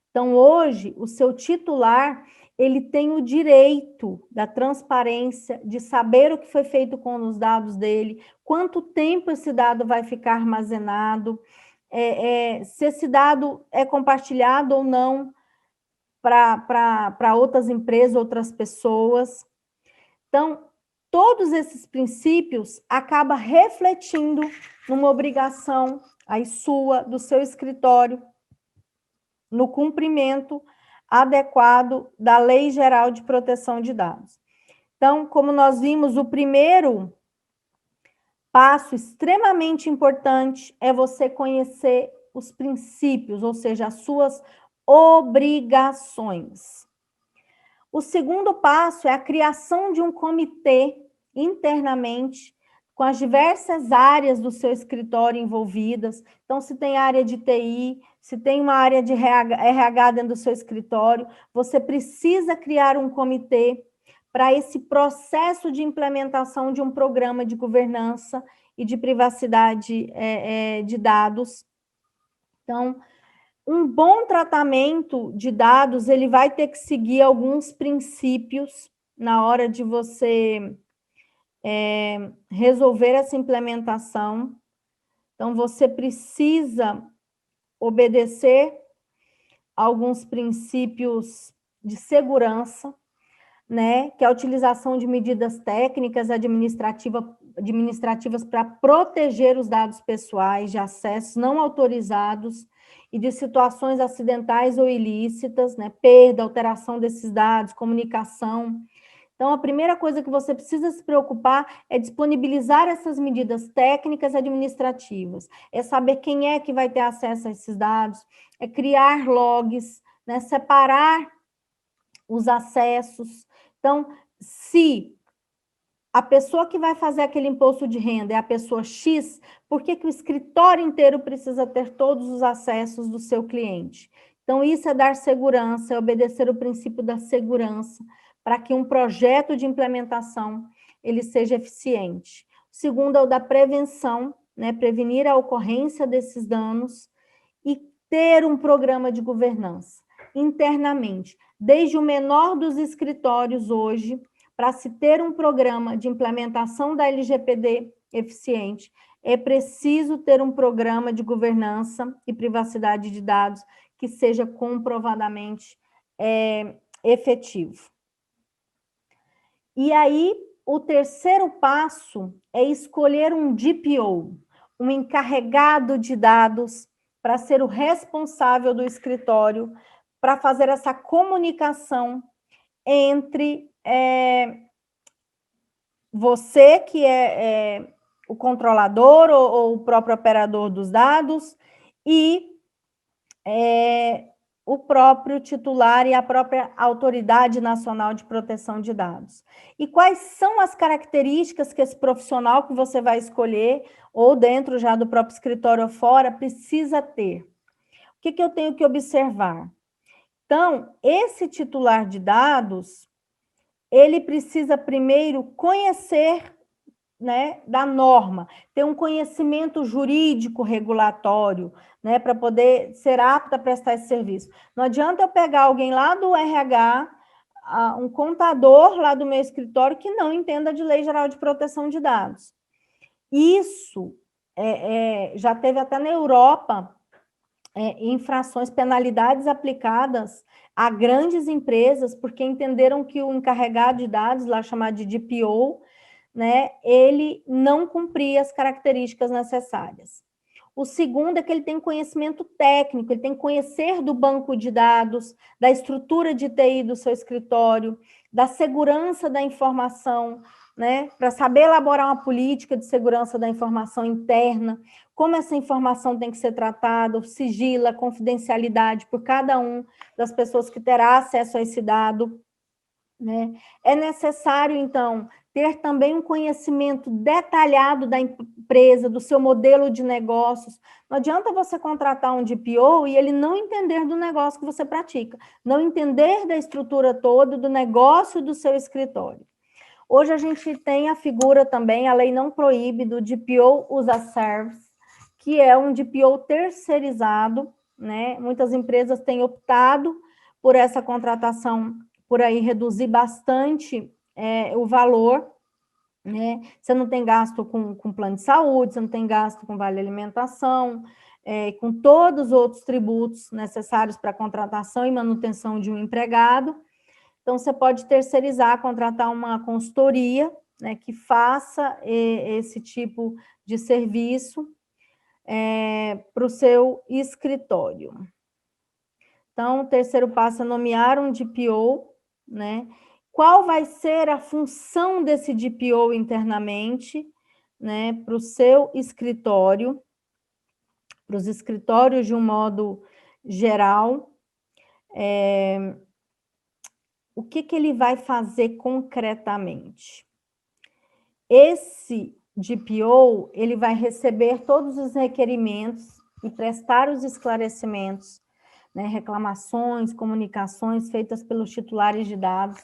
Speaker 1: Então, hoje, o seu titular, ele tem o direito da transparência, de saber o que foi feito com os dados dele, quanto tempo esse dado vai ficar armazenado, se esse dado é compartilhado ou não para outras empresas, outras pessoas. Então, todos esses princípios acabam refletindo numa obrigação aí sua, do seu escritório, no cumprimento adequado da Lei Geral de Proteção de Dados. Então, como nós vimos, o primeiro passo extremamente importante é você conhecer os princípios, ou seja, as suas obrigações. O segundo passo é a criação de um comitê internamente com as diversas áreas do seu escritório envolvidas. Então, se tem área de TI, se tem uma área de RH dentro do seu escritório, você precisa criar um comitê para esse processo de implementação de um programa de governança e de privacidade de dados. Então, um bom tratamento de dados, ele vai ter que seguir alguns princípios na hora de você resolver essa implementação. Então, você precisa obedecer alguns princípios de segurança, né? Que é a utilização de medidas técnicas administrativas para proteger os dados pessoais de acessos não autorizados e de situações acidentais ou ilícitas, né? Perda, alteração desses dados, comunicação. Então, a primeira coisa que você precisa se preocupar é disponibilizar essas medidas técnicas administrativas, é saber quem é que vai ter acesso a esses dados, é criar logs, né? Separar os acessos. Então, se a pessoa que vai fazer aquele imposto de renda é a pessoa X, por que o escritório inteiro precisa ter todos os acessos do seu cliente? Então, isso é dar segurança, é obedecer o princípio da segurança, para que um projeto de implementação ele seja eficiente. O segundo é o da prevenção, né? Prevenir a ocorrência desses danos e ter um programa de governança internamente, desde o menor dos escritórios hoje, para se ter um programa de implementação da LGPD eficiente, é preciso ter um programa de governança e privacidade de dados que seja comprovadamente efetivo. E aí, o terceiro passo é escolher um DPO, um encarregado de dados, para ser o responsável do escritório, para fazer essa comunicação entre você, que é o controlador ou o próprio operador dos dados, e o próprio titular e a própria Autoridade Nacional de Proteção de Dados. E quais são as características que esse profissional que você vai escolher, ou dentro já do próprio escritório ou fora, precisa ter? O que eu tenho que observar? Então, esse titular de dados, ele precisa primeiro conhecer, né, da norma, ter um conhecimento jurídico regulatório, né, para poder ser apto a prestar esse serviço. Não adianta eu pegar alguém lá do RH, um contador lá do meu escritório que não entenda de Lei Geral de Proteção de Dados. Isso já teve até na Europa infrações, penalidades aplicadas a grandes empresas, porque entenderam que o encarregado de dados, lá chamado de DPO, né, ele não cumpria as características necessárias. O segundo é que ele tem conhecimento técnico, ele tem que conhecer do banco de dados, da estrutura de TI do seu escritório, da segurança da informação, né, para saber elaborar uma política de segurança da informação interna, como essa informação tem que ser tratada, o sigilo, a confidencialidade por cada um das pessoas que terá acesso a esse dado, né? É necessário, então, ter também um conhecimento detalhado da empresa, do seu modelo de negócios. Não adianta você contratar um DPO e ele não entender do negócio que você pratica, não entender da estrutura toda, do negócio do seu escritório. Hoje a gente tem a figura também, a lei não proíbe, do DPO as a Service, que é um DPO terceirizado, né? Muitas empresas têm optado por essa contratação, por aí reduzir bastante o valor, né? Você não tem gasto com plano de saúde, você não tem gasto com vale alimentação, com todos os outros tributos necessários para a contratação e manutenção de um empregado. Então, você pode terceirizar, contratar uma consultoria, né, que faça esse tipo de serviço para o seu escritório. Então, o terceiro passo é nomear um DPO, né? Qual vai ser a função desse DPO internamente, né, para o seu escritório, para os escritórios de um modo geral, o que ele vai fazer concretamente? Esse DPO, ele vai receber todos os requerimentos e prestar os esclarecimentos, né, reclamações, comunicações feitas pelos titulares de dados.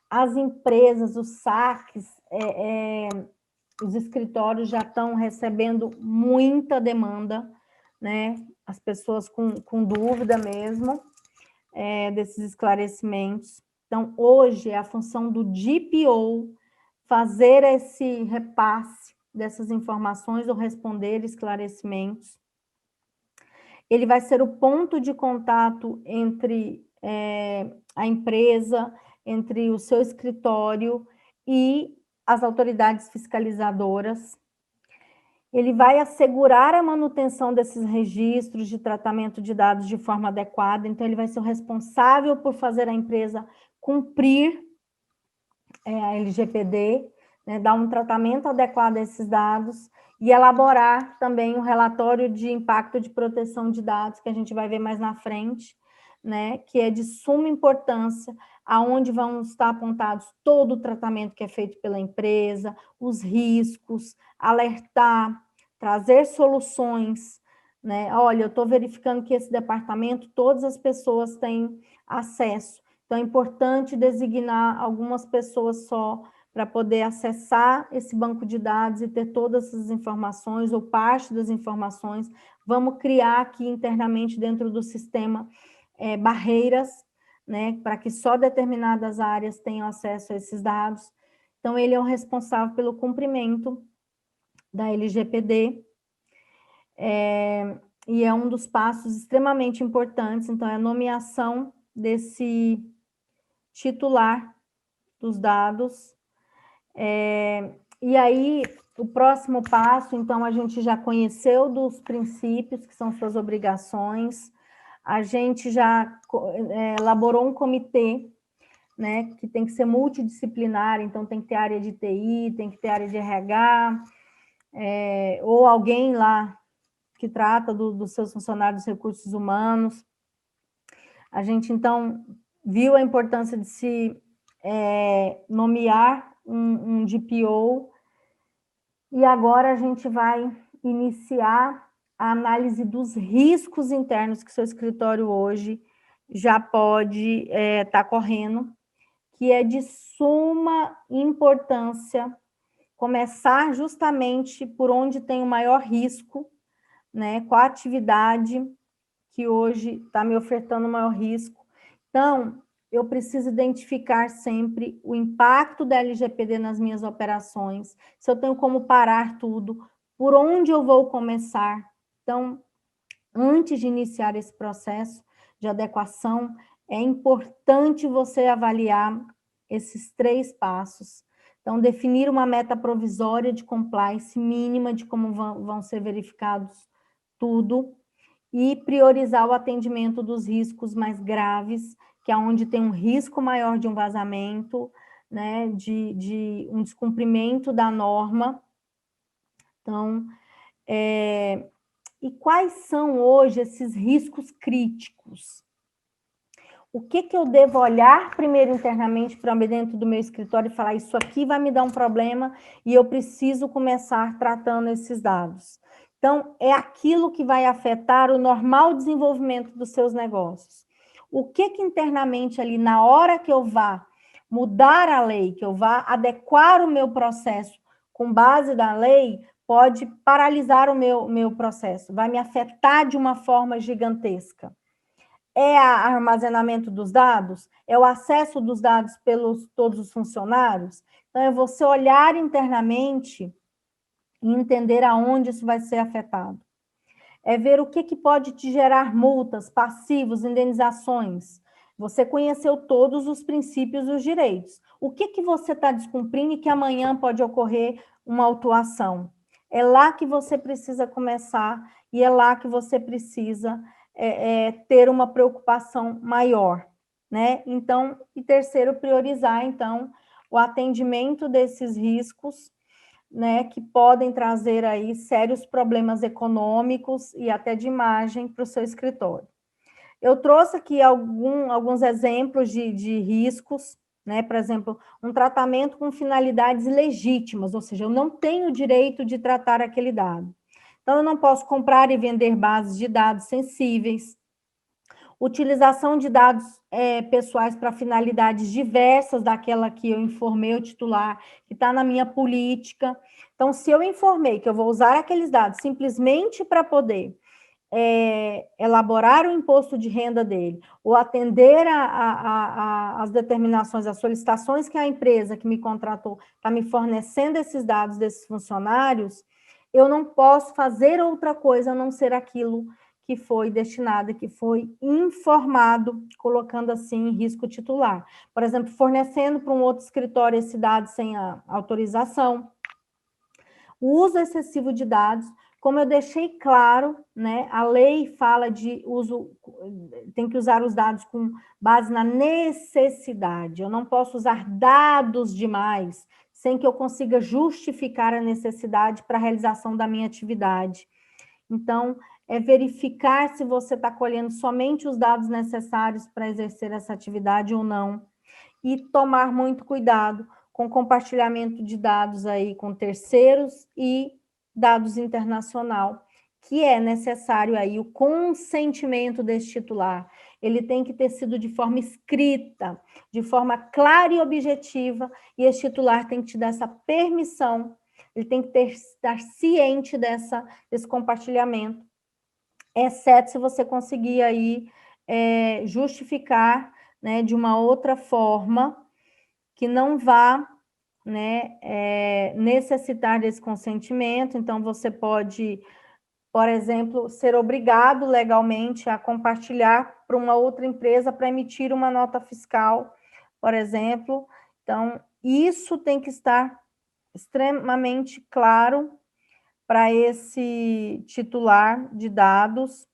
Speaker 1: As empresas, os saques, os escritórios já estão recebendo muita demanda, né? As pessoas com dúvida mesmo desses esclarecimentos. Então, hoje é a função do DPO fazer esse repasse dessas informações ou responder esclarecimentos. Ele vai ser o ponto de contato entre a empresa, entre o seu escritório e as autoridades fiscalizadoras. Ele vai assegurar a manutenção desses registros de tratamento de dados de forma adequada, então ele vai ser o responsável por fazer a empresa cumprir a LGPD, né, dar um tratamento adequado a esses dados e elaborar também um relatório de impacto de proteção de dados, que a gente vai ver mais na frente, né, que é de suma importância, aonde vão estar apontados todo o tratamento que é feito pela empresa, os riscos, alertar, trazer soluções, né? Olha, eu estou verificando que esse departamento, todas as pessoas têm acesso, então é importante designar algumas pessoas só para poder acessar esse banco de dados e ter todas essas informações ou parte das informações. Vamos criar aqui internamente dentro do sistema barreiras, né, para que só determinadas áreas tenham acesso a esses dados. Então, ele é o responsável pelo cumprimento da LGPD, e é um dos passos extremamente importantes. Então, é a nomeação desse titular dos dados. E aí, o próximo passo, então, a gente já conheceu dos princípios, que são suas obrigações, a gente já elaborou um comitê, né, que tem que ser multidisciplinar, então tem que ter área de TI, tem que ter área de RH, ou alguém lá que trata dos seus funcionários dos recursos humanos. A gente, então, viu a importância de se nomear um DPO, e agora a gente vai iniciar a análise dos riscos internos que o seu escritório hoje já pode estar correndo, que é de suma importância começar justamente por onde tem o maior risco, né, com a atividade que hoje está me ofertando o maior risco. Então, eu preciso identificar sempre o impacto da LGPD nas minhas operações, se eu tenho como parar tudo, por onde eu vou começar. Então, antes de iniciar esse processo de adequação, é importante você avaliar esses 3 passos. Então, definir uma meta provisória de compliance mínima de como vão ser verificados tudo, e priorizar o atendimento dos riscos mais graves, que é onde tem um risco maior de um vazamento, né, de um descumprimento da norma. Então, e quais são hoje esses riscos críticos? O que eu devo olhar primeiro internamente para dentro do meu escritório e falar, isso aqui vai me dar um problema e eu preciso começar tratando esses dados. Então, é aquilo que vai afetar o normal desenvolvimento dos seus negócios. O que internamente ali, na hora que eu vá mudar a lei, que eu vá adequar o meu processo com base na lei, pode paralisar o meu processo, vai me afetar de uma forma gigantesca. É o armazenamento dos dados? É o acesso dos dados pelos todos os funcionários? Então, é você olhar internamente e entender aonde isso vai ser afetado. É ver o que pode te gerar multas, passivos, indenizações. Você conheceu todos os princípios e os direitos. O que você está descumprindo e que amanhã pode ocorrer uma autuação? É lá que você precisa começar e é lá que você precisa ter uma preocupação maior, né? Então, e terceiro, priorizar, então, o atendimento desses riscos, né, que podem trazer aí sérios problemas econômicos e até de imagem para o seu escritório. Eu trouxe aqui alguns exemplos de riscos, né? Por exemplo, um tratamento com finalidades ilegítimas, ou seja, eu não tenho o direito de tratar aquele dado. Então, eu não posso comprar e vender bases de dados sensíveis, utilização de dados pessoais para finalidades diversas daquela que eu informei o titular, que está na minha política. Então, se eu informei que eu vou usar aqueles dados simplesmente para poder elaborar o imposto de renda dele, ou atender as determinações, as solicitações que a empresa que me contratou está me fornecendo esses dados desses funcionários, eu não posso fazer outra coisa a não ser aquilo que foi destinado, que foi informado, colocando assim em risco titular. Por exemplo, fornecendo para um outro escritório esse dado sem a autorização. O uso excessivo de dados, como eu deixei claro, né, a lei fala de uso, tem que usar os dados com base na necessidade. Eu não posso usar dados demais sem que eu consiga justificar a necessidade para a realização da minha atividade. Então, é verificar se você está colhendo somente os dados necessários para exercer essa atividade ou não. E tomar muito cuidado com compartilhamento de dados aí com terceiros e dados internacional, que é necessário aí o consentimento desse titular. Ele tem que ter sido de forma escrita, de forma clara e objetiva, e esse titular tem que te dar essa permissão, ele tem que estar ciente desse compartilhamento, exceto se você conseguir aí justificar, né, de uma outra forma que não vá, né, necessitar desse consentimento. Então, você pode, por exemplo, ser obrigado legalmente a compartilhar para uma outra empresa para emitir uma nota fiscal, por exemplo. Então, isso tem que estar extremamente claro para esse titular de dados,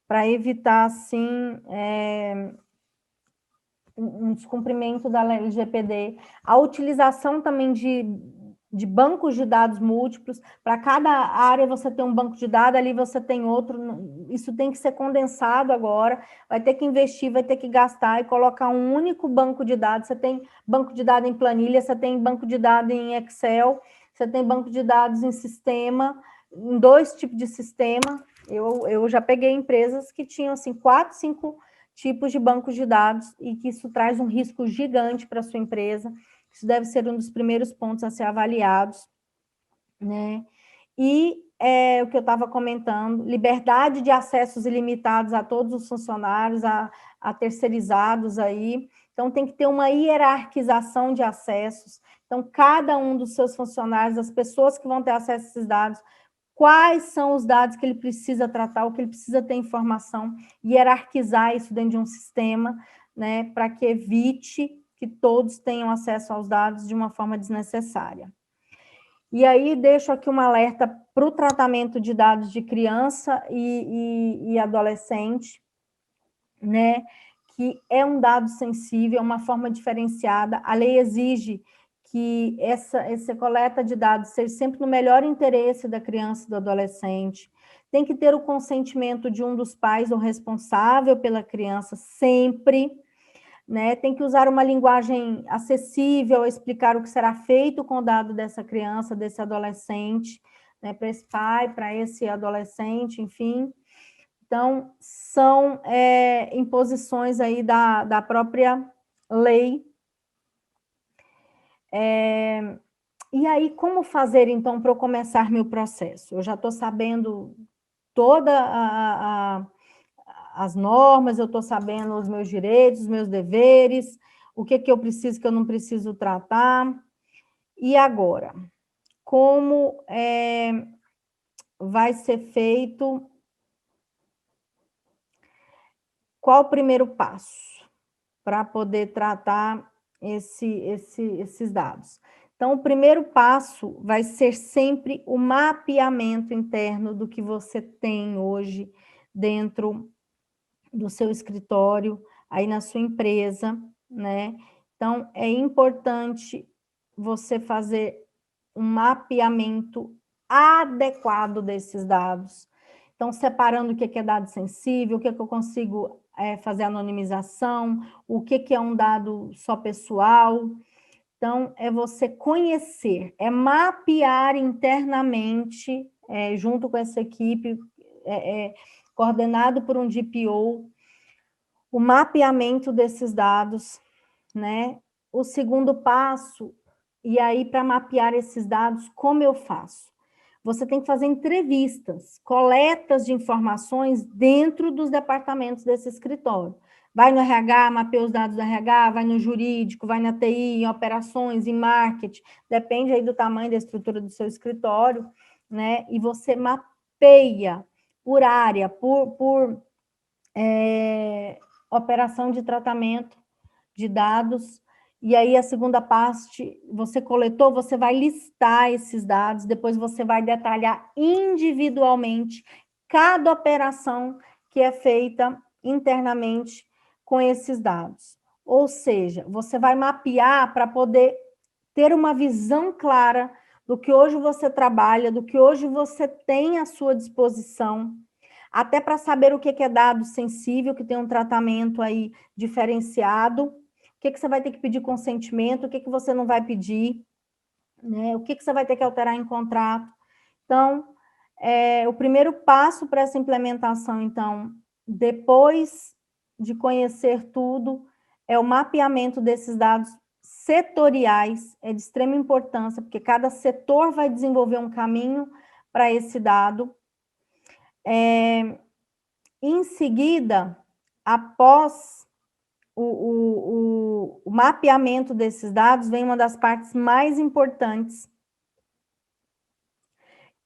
Speaker 1: para evitar, assim, um descumprimento da LGPD, a utilização também de bancos de dados múltiplos, para cada área você tem um banco de dados, ali você tem outro, isso tem que ser condensado agora, vai ter que investir, vai ter que gastar e colocar um único banco de dados, você tem banco de dados em planilha, você tem banco de dados em Excel, você tem banco de dados em sistema, em 2 tipos de sistema. Eu já peguei empresas que tinham, assim, 4, 5 tipos de bancos de dados e que isso traz um risco gigante para a sua empresa. Isso deve ser um dos primeiros pontos a ser avaliados, né? E o que eu estava comentando, liberdade de acessos ilimitados a todos os funcionários, a terceirizados aí. Então, tem que ter uma hierarquização de acessos. Então, cada um dos seus funcionários, as pessoas que vão ter acesso a esses dados, quais são os dados que ele precisa tratar, o que ele precisa ter informação, hierarquizar isso dentro de um sistema, né, para que evite que todos tenham acesso aos dados de uma forma desnecessária. E aí, deixo aqui um alerta para o tratamento de dados de criança e adolescente, né, que é um dado sensível, é uma forma diferenciada. A lei exige que essa coleta de dados seja sempre no melhor interesse da criança e do adolescente. Tem que ter o consentimento de um dos pais ou responsável pela criança, sempre, né? Tem que usar uma linguagem acessível, explicar o que será feito com o dado dessa criança, desse adolescente, né? Para esse pai, para esse adolescente, enfim. Então, são imposições aí da própria lei. E aí, como fazer, então, para eu começar meu processo? Eu já estou sabendo todas as normas, eu estou sabendo os meus direitos, os meus deveres, o que eu preciso, que eu não preciso tratar. E agora? Como vai ser feito? Qual o primeiro passo para poder tratar esses dados? Então, o primeiro passo vai ser sempre o mapeamento interno do que você tem hoje dentro do seu escritório, aí na sua empresa, né? Então, é importante você fazer um mapeamento adequado desses dados. Então, separando o que é dado sensível, o que eu consigo fazer anonimização, o que é um dado só pessoal. Então, é você conhecer, é mapear internamente, junto com essa equipe, coordenado por um DPO, o mapeamento desses dados, né? O segundo passo, e aí para mapear esses dados, como eu faço? Você tem que fazer entrevistas, coletas de informações dentro dos departamentos desse escritório. Vai no RH, mapeia os dados do RH, vai no jurídico, vai na TI, em operações, em marketing, depende aí do tamanho da estrutura do seu escritório, né? E você mapeia por área, por operação de tratamento de dados, e aí a segunda parte, você coletou, você vai listar esses dados, depois você vai detalhar individualmente cada operação que é feita internamente com esses dados. Ou seja, você vai mapear para poder ter uma visão clara do que hoje você trabalha, do que hoje você tem à sua disposição, até para saber o que é dado sensível, que tem um tratamento aí diferenciado, o que você vai ter que pedir consentimento, o que você não vai pedir, né? O que você vai ter que alterar em contrato. Então, o primeiro passo para essa implementação, então, depois de conhecer tudo, é o mapeamento desses dados setoriais, é de extrema importância, porque cada setor vai desenvolver um caminho para esse dado. Em seguida, após o mapeamento desses dados, vem uma das partes mais importantes,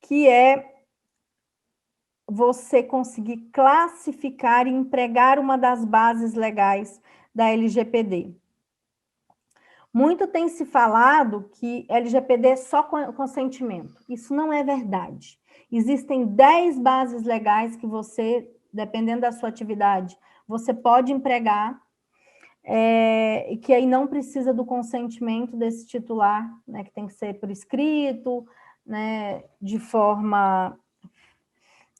Speaker 1: que é você conseguir classificar e empregar uma das bases legais da LGPD. Muito tem se falado que LGPD é só consentimento. Isso não é verdade. Existem 10 bases legais que você, dependendo da sua atividade, você pode empregar, e que aí não precisa do consentimento desse titular, né, que tem que ser por escrito, né, de forma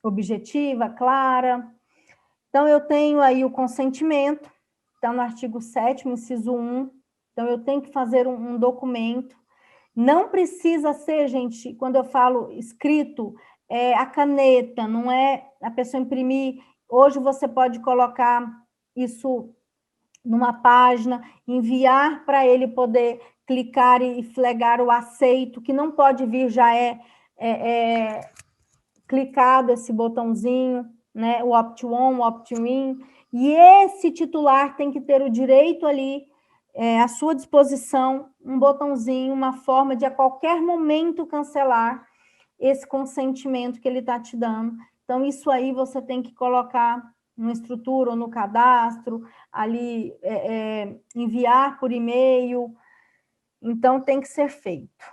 Speaker 1: objetiva, clara. Então, eu tenho aí o consentimento, está no artigo 7º, inciso 1, então eu tenho que fazer um documento. Não precisa ser, gente, quando eu falo escrito, a caneta, não é a pessoa imprimir. Hoje você pode colocar isso numa página, enviar para ele poder clicar e flegar o aceito, que não pode vir, já clicado esse botãozinho, né? O opt-on, o opt-in, e esse titular tem que ter o direito ali, à sua disposição, um botãozinho, uma forma de a qualquer momento cancelar esse consentimento que ele está te dando. Então, isso aí você tem que colocar numa estrutura ou no cadastro, ali, enviar por e-mail. Então, tem que ser feito.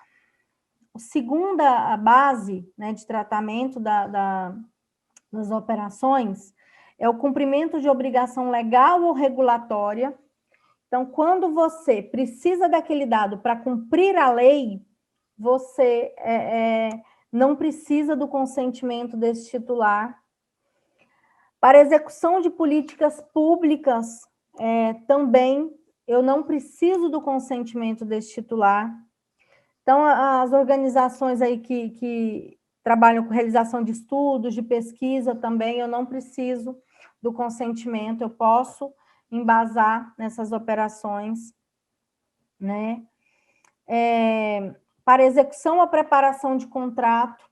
Speaker 1: A segunda base, né, de tratamento das operações é o cumprimento de obrigação legal ou regulatória. Então, quando você precisa daquele dado para cumprir a lei, você não precisa do consentimento desse titular. Para execução de políticas públicas, também eu não preciso do consentimento desse titular. Então, as organizações aí que trabalham com realização de estudos, de pesquisa também, eu não preciso do consentimento, eu posso embasar nessas operações, né? Para execução ou preparação de contrato,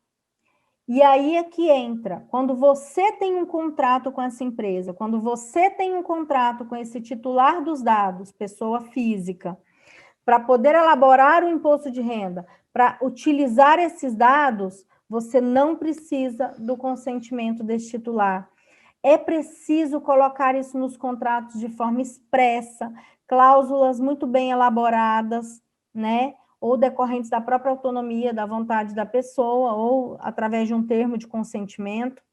Speaker 1: e aí é que entra, quando você tem um contrato com essa empresa, quando você tem um contrato com esse titular dos dados, pessoa física, para poder elaborar o imposto de renda, para utilizar esses dados, você não precisa do consentimento desse titular. É preciso colocar isso nos contratos de forma expressa, cláusulas muito bem elaboradas, né? Ou decorrentes da própria autonomia, da vontade da pessoa, ou através de um termo de consentimento.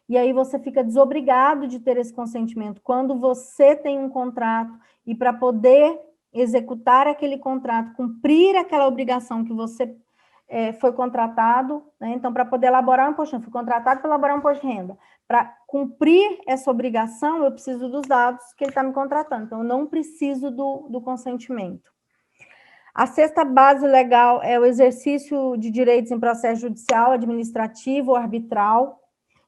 Speaker 1: E aí você fica desobrigado de ter esse consentimento. Quando você tem um contrato e para poder executar aquele contrato, cumprir aquela obrigação que você foi contratado, né? Então, para poder elaborar um imposto de renda, fui contratado para elaborar um imposto de renda. Para cumprir essa obrigação, eu preciso dos dados que ele está me contratando. Então, eu não preciso do consentimento. A sexta base legal é o exercício de direitos em processo judicial, administrativo ou arbitral.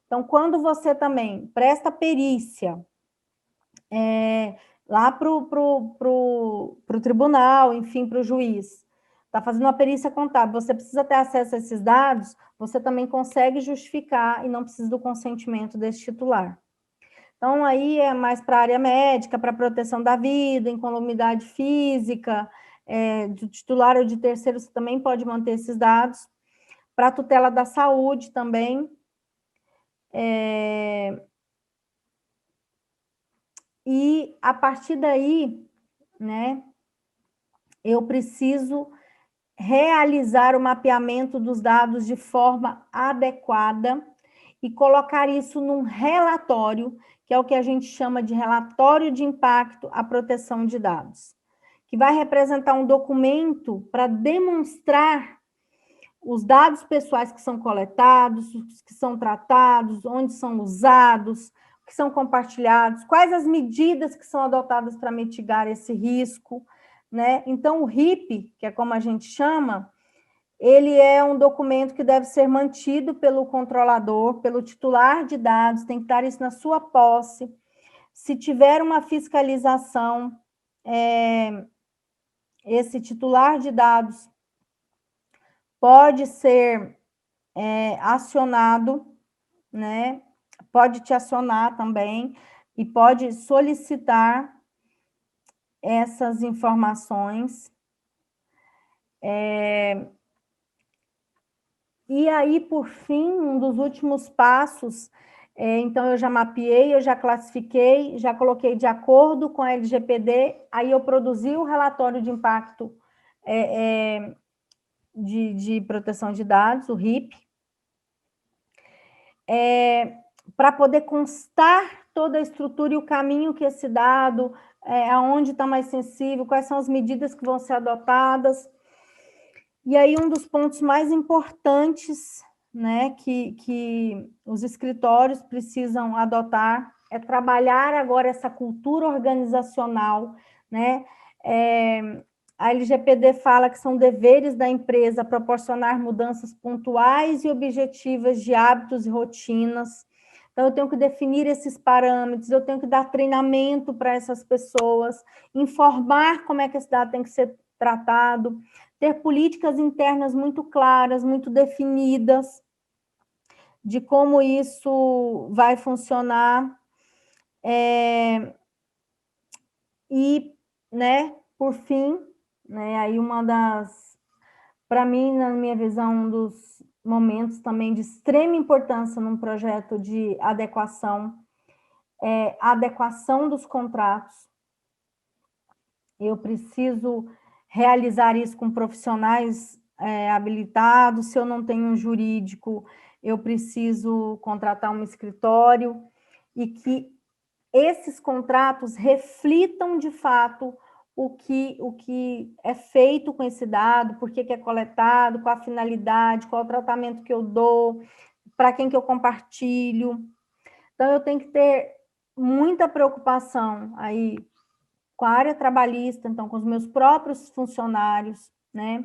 Speaker 1: Então, quando você também presta perícia lá para o tribunal, enfim, para o juiz, está fazendo uma perícia contábil, você precisa ter acesso a esses dados, você também consegue justificar e não precisa do consentimento desse titular. Então, aí é mais para a área médica, para proteção da vida, incolumidade física, do titular ou de terceiro, você também pode manter esses dados. Para a tutela da saúde também. E, a partir daí, né, eu preciso realizar o mapeamento dos dados de forma adequada e colocar isso num relatório, que é o que a gente chama de relatório de impacto à proteção de dados, que vai representar um documento para demonstrar os dados pessoais que são coletados, os que são tratados, onde são usados, que são compartilhados, quais as medidas que são adotadas para mitigar esse risco, né? Então, o RIP, que é como a gente chama, ele é um documento que deve ser mantido pelo controlador, pelo titular de dados, tem que estar isso na sua posse. Se tiver uma fiscalização, esse titular de dados pode ser acionado, né? Pode te acionar também e pode solicitar essas informações. E aí, por fim, um dos últimos passos, então eu já mapeei, eu já classifiquei, já coloquei de acordo com a LGPD, aí eu produzi o relatório de impacto de proteção de dados, o RIP, para poder constar toda a estrutura e o caminho que esse dado, aonde está mais sensível, quais são as medidas que vão ser adotadas. E aí, um dos pontos mais importantes, né, que os escritórios precisam adotar é trabalhar agora essa cultura organizacional, né? A LGPD fala que são deveres da empresa proporcionar mudanças pontuais e objetivas de hábitos e rotinas. Então, eu tenho que definir esses parâmetros, eu tenho que dar treinamento para essas pessoas, informar como é que esse dado tem que ser tratado, ter políticas internas muito claras, muito definidas, de como isso vai funcionar. E, né, por fim, né, aí para mim, na minha visão, um dos momentos também de extrema importância num projeto de adequação é a adequação dos contratos. Eu preciso realizar isso com profissionais habilitados. Se eu não tenho um jurídico, eu preciso contratar um escritório. e que esses contratos reflitam, de fato, o que é feito com esse dado, por que é coletado, qual a finalidade, qual o tratamento que eu dou, para quem que eu compartilho. Então, eu tenho que ter muita preocupação aí com a área trabalhista, então, com os meus próprios funcionários, né?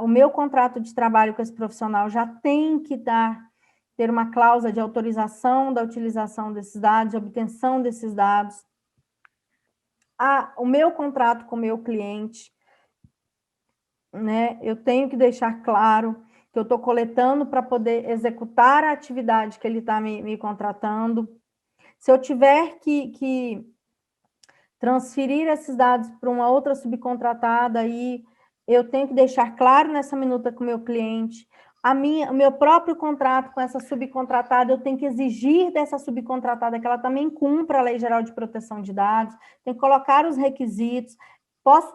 Speaker 1: O meu contrato de trabalho com esse profissional já tem que ter uma cláusula de autorização da utilização desses dados, de obtenção desses dados. O meu contrato com o meu cliente, né? Eu tenho que deixar claro que eu estou coletando para poder executar a atividade que ele está me contratando. Se eu tiver que transferir esses dados para uma outra subcontratada, aí eu tenho que deixar claro nessa minuta com o meu cliente. O meu próprio contrato com essa subcontratada, eu tenho que exigir dessa subcontratada que ela também cumpra a Lei Geral de Proteção de Dados, tem que colocar os requisitos,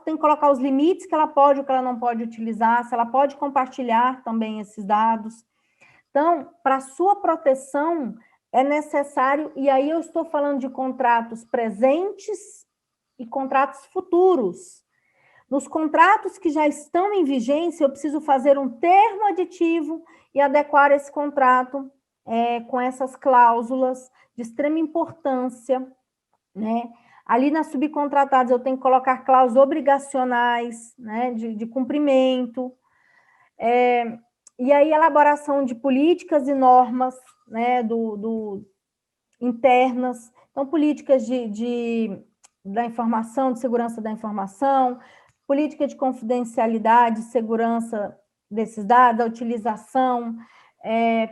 Speaker 1: tem que colocar os limites que ela pode ou que ela não pode utilizar, se ela pode compartilhar também esses dados. Então, para sua proteção, é necessário, e aí eu estou falando de contratos presentes e contratos futuros. Nos contratos que já estão em vigência, eu preciso fazer um termo aditivo e adequar esse contrato com essas cláusulas de extrema importância, né? Ali nas subcontratadas, eu tenho que colocar cláusulas obrigacionais, né, de cumprimento, e aí elaboração de políticas e normas, né, internas, então políticas da informação, de segurança da informação, política de confidencialidade, segurança desses dados, a utilização,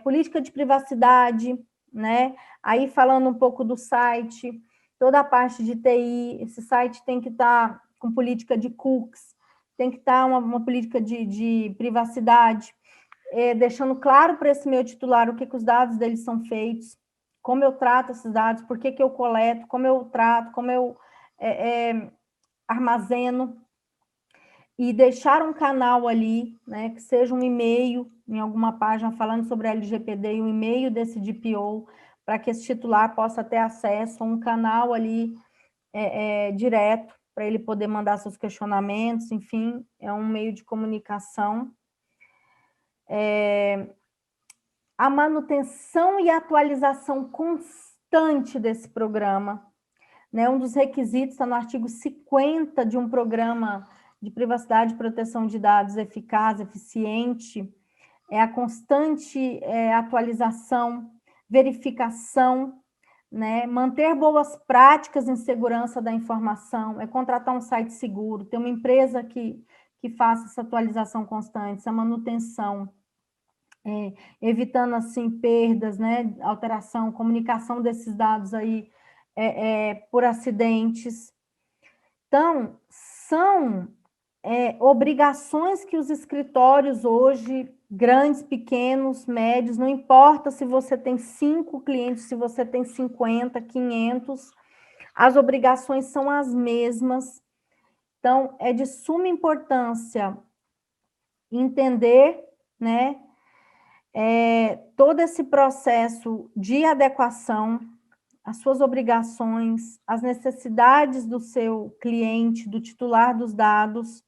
Speaker 1: política de privacidade, né? Aí falando um pouco do site, toda a parte de TI, esse site tem que estar com política de cookies, tem que estar uma política de privacidade, deixando claro para esse meu titular o que os dados deles são feitos, como eu trato esses dados, por que eu coleto, como eu trato, como eu armazeno, e deixar um canal ali, né, que seja um e-mail, em alguma página falando sobre a LGPD, e um e-mail desse DPO, para que esse titular possa ter acesso a um canal ali direto, para ele poder mandar seus questionamentos, enfim, é um meio de comunicação. A manutenção e atualização constante desse programa, né? Um dos requisitos está no artigo 50 de um programa de privacidade e proteção de dados eficaz, eficiente, é a constante atualização, verificação, né? Manter boas práticas em segurança da informação, contratar um site seguro, ter uma empresa que faça essa atualização constante, essa manutenção, evitando, assim, perdas, né? Alteração, comunicação desses dados aí por acidentes. Então, são obrigações que os escritórios hoje, grandes, pequenos, médios, não importa se você tem 5 clientes, se você tem 50, 500, as obrigações são as mesmas. Então, é de suma importância entender, né, todo esse processo de adequação, as suas obrigações, as necessidades do seu cliente, do titular dos dados.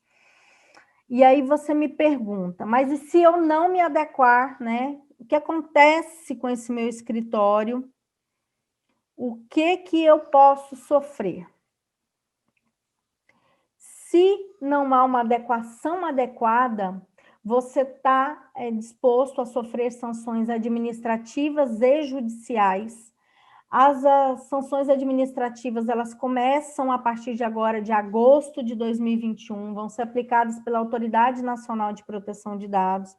Speaker 1: E aí você me pergunta, mas e se eu não me adequar, né? O que acontece com esse meu escritório? O que eu posso sofrer? Se não há uma adequação adequada, você está disposto a sofrer sanções administrativas e judiciais. As sanções administrativas, elas começam a partir de agora, de agosto de 2021, vão ser aplicadas pela Autoridade Nacional de Proteção de Dados,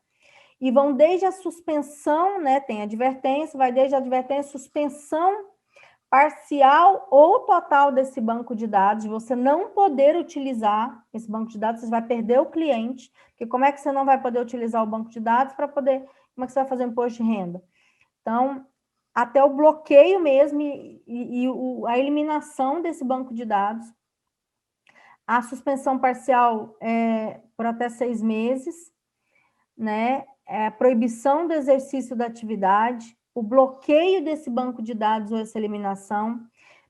Speaker 1: e vão desde a suspensão, né, tem advertência, vai desde a advertência, suspensão parcial ou total desse banco de dados, de você não poder utilizar esse banco de dados, você vai perder o cliente, porque como é que você não vai poder utilizar o banco de dados para poder, como é que você vai fazer o imposto de renda? Então, até o bloqueio mesmo e a eliminação desse banco de dados, a suspensão parcial por até 6 meses, né? A proibição do exercício da atividade, o bloqueio desse banco de dados ou essa eliminação.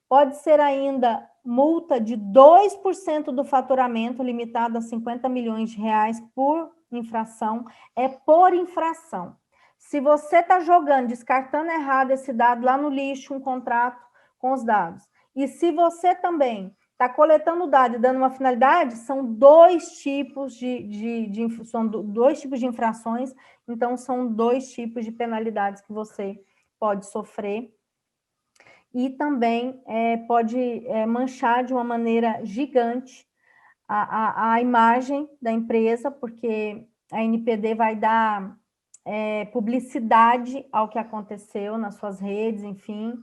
Speaker 1: Pode ser ainda multa de 2% do faturamento, limitado a 50 milhões de reais por infração. É por infração. Se você está jogando, descartando errado esse dado lá no lixo, um contrato com os dados, e se você também está coletando dado e dando uma finalidade, são dois tipos dois tipos de infrações, então são dois tipos de penalidades que você pode sofrer. E também pode manchar de uma maneira gigante a imagem da empresa, porque a NPD vai dar publicidade ao que aconteceu nas suas redes, enfim,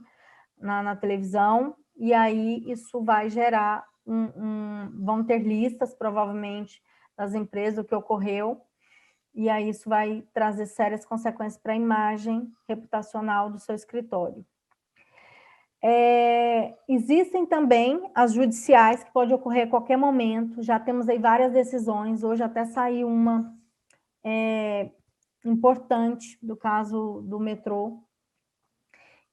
Speaker 1: na televisão, e aí isso vai gerar vão ter listas, provavelmente, das empresas, do que ocorreu, e aí isso vai trazer sérias consequências para a imagem reputacional do seu escritório. Existem também as judiciais, que pode ocorrer a qualquer momento, já temos aí várias decisões, hoje até saiu uma importante do caso do metrô.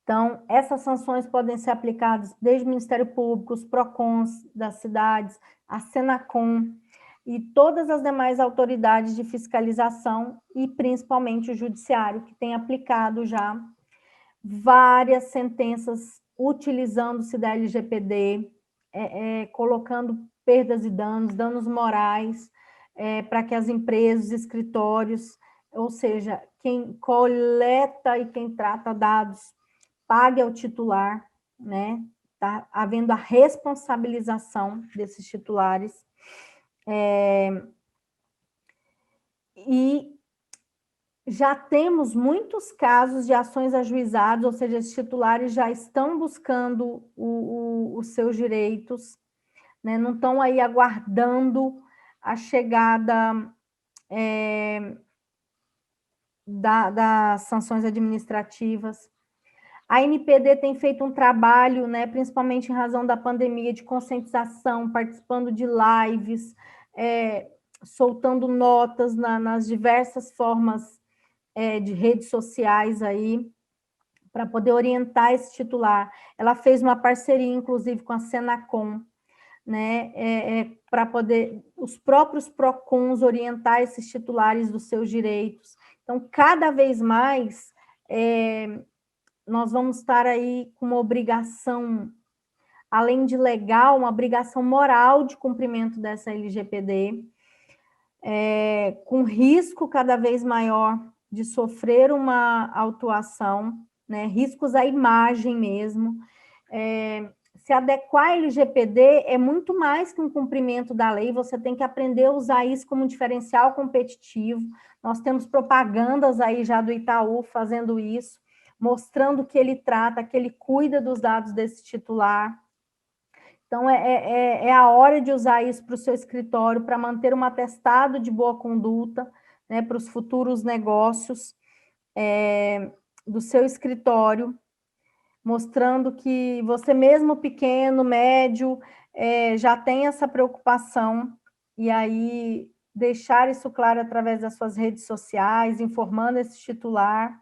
Speaker 1: Então, essas sanções podem ser aplicadas desde o Ministério Público, os PROCONs das cidades, a Senacom e todas as demais autoridades de fiscalização e principalmente o Judiciário, que tem aplicado já várias sentenças utilizando-se da LGPD, colocando perdas e danos morais, para que as empresas, escritórios, ou seja, quem coleta e quem trata dados, pague ao titular, né? Está havendo a responsabilização desses titulares. E já temos muitos casos de ações ajuizadas, ou seja, os titulares já estão buscando os seus direitos, né? Não estão aí aguardando a chegada das sanções administrativas. A NPD tem feito um trabalho, né, principalmente em razão da pandemia, de conscientização, participando de lives, soltando notas nas diversas formas de redes sociais aí, para poder orientar esse titular. Ela fez uma parceria, inclusive, com a Senacom, né, para poder os próprios PROCONs orientar esses titulares dos seus direitos. Então, cada vez mais, nós vamos estar aí com uma obrigação, além de legal, uma obrigação moral de cumprimento dessa LGPD, com risco cada vez maior de sofrer uma autuação, né, riscos à imagem mesmo. Se adequar à LGPD é muito mais que um cumprimento da lei, você tem que aprender a usar isso como um diferencial competitivo. Nós temos propagandas aí já do Itaú fazendo isso, mostrando que ele trata, que ele cuida dos dados desse titular. Então, é a hora de usar isso para o seu escritório, para manter um atestado de boa conduta, né, para os futuros negócios do seu escritório, mostrando que você mesmo pequeno, médio, já tem essa preocupação, e aí deixar isso claro através das suas redes sociais, informando esse titular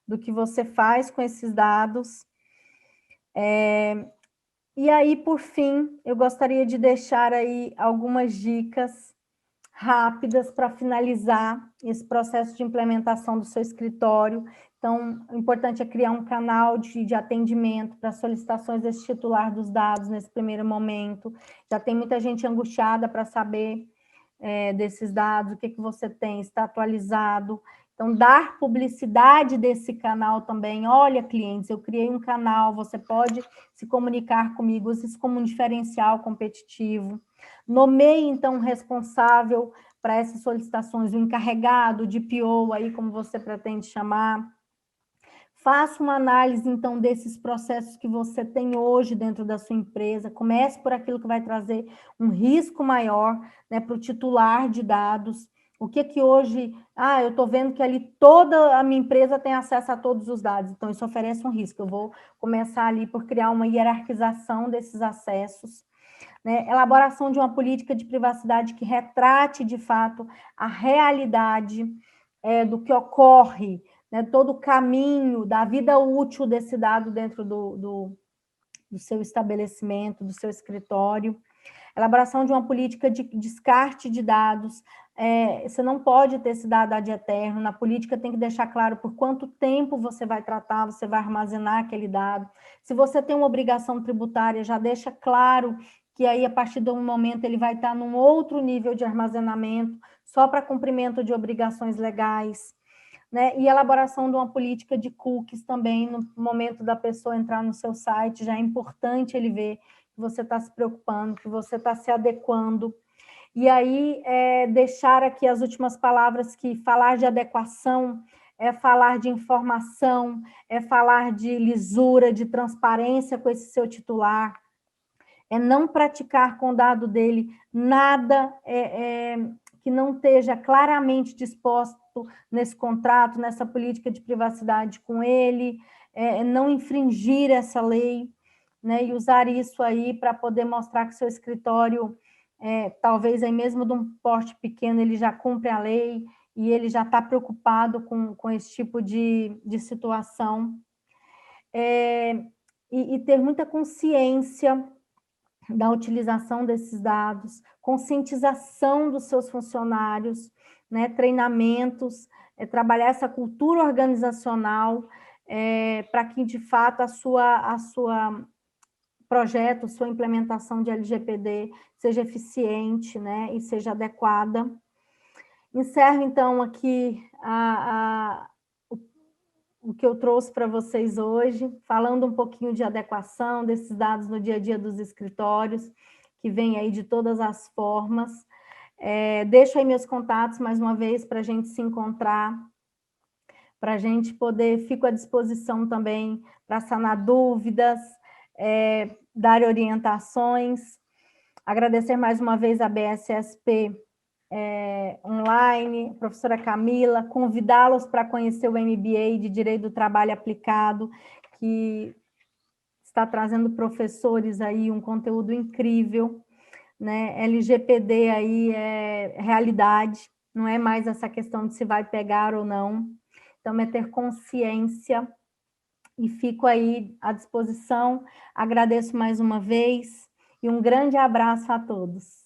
Speaker 1: do que você faz com esses dados. E aí, por fim, eu gostaria de deixar aí algumas dicas rápidas para finalizar esse processo de implementação do seu escritório. Então, o importante é criar um canal de atendimento para solicitações desse titular dos dados nesse primeiro momento. Já tem muita gente angustiada para saber desses dados, o que você tem, está atualizado. Então, dar publicidade desse canal também. Olha, clientes, eu criei um canal, você pode se comunicar comigo, isso como um diferencial competitivo. Nomeie, então, um responsável para essas solicitações, o encarregado de PO, aí como você pretende chamar. Faça uma análise, então, desses processos que você tem hoje dentro da sua empresa. Comece por aquilo que vai trazer um risco maior, né, para o titular de dados. O que hoje... eu estou vendo que ali toda a minha empresa tem acesso a todos os dados, então isso oferece um risco. Eu vou começar ali por criar uma hierarquização desses acessos, né? Elaboração de uma política de privacidade que retrate, de fato, a realidade do que ocorre, né, todo o caminho da vida útil desse dado dentro do seu estabelecimento, do seu escritório. Elaboração de uma política de descarte de dados. Você não pode ter esse dado ad eterno. Na política tem que deixar claro por quanto tempo você vai tratar, você vai armazenar aquele dado. Se você tem uma obrigação tributária, já deixa claro que aí, a partir de um momento, ele vai estar num outro nível de armazenamento, só para cumprimento de obrigações legais. Né? E elaboração de uma política de cookies também, no momento da pessoa entrar no seu site, já é importante ele ver que você está se preocupando, que você está se adequando. E aí, deixar aqui as últimas palavras, que falar de adequação é falar de informação, é falar de lisura, de transparência com esse seu titular, é não praticar com o dado dele nada que não esteja claramente disposto nesse contrato, nessa política de privacidade com ele, não infringir essa lei, né, e usar isso aí para poder mostrar que seu escritório, talvez aí mesmo de um porte pequeno, ele já cumpre a lei e ele já está preocupado com esse tipo de situação. E ter muita consciência da utilização desses dados, conscientização dos seus funcionários, né, treinamentos, trabalhar essa cultura organizacional, para que, de fato, a sua projeto, sua implementação de LGPD seja eficiente, né, e seja adequada. Encerro, então, aqui o que eu trouxe para vocês hoje, falando um pouquinho de adequação desses dados no dia a dia dos escritórios, que vem aí de todas as formas. Deixo aí meus contatos, mais uma vez, para a gente se encontrar, para a gente poder, fico à disposição também para sanar dúvidas, dar orientações. Agradecer mais uma vez a BSSP online, professora Camila, convidá-los para conhecer o MBA de Direito do Trabalho Aplicado, que está trazendo professores aí um conteúdo incrível, né? LGPD aí é realidade, não é mais essa questão de se vai pegar ou não, então é ter consciência, e fico aí à disposição, agradeço mais uma vez, e um grande abraço a todos.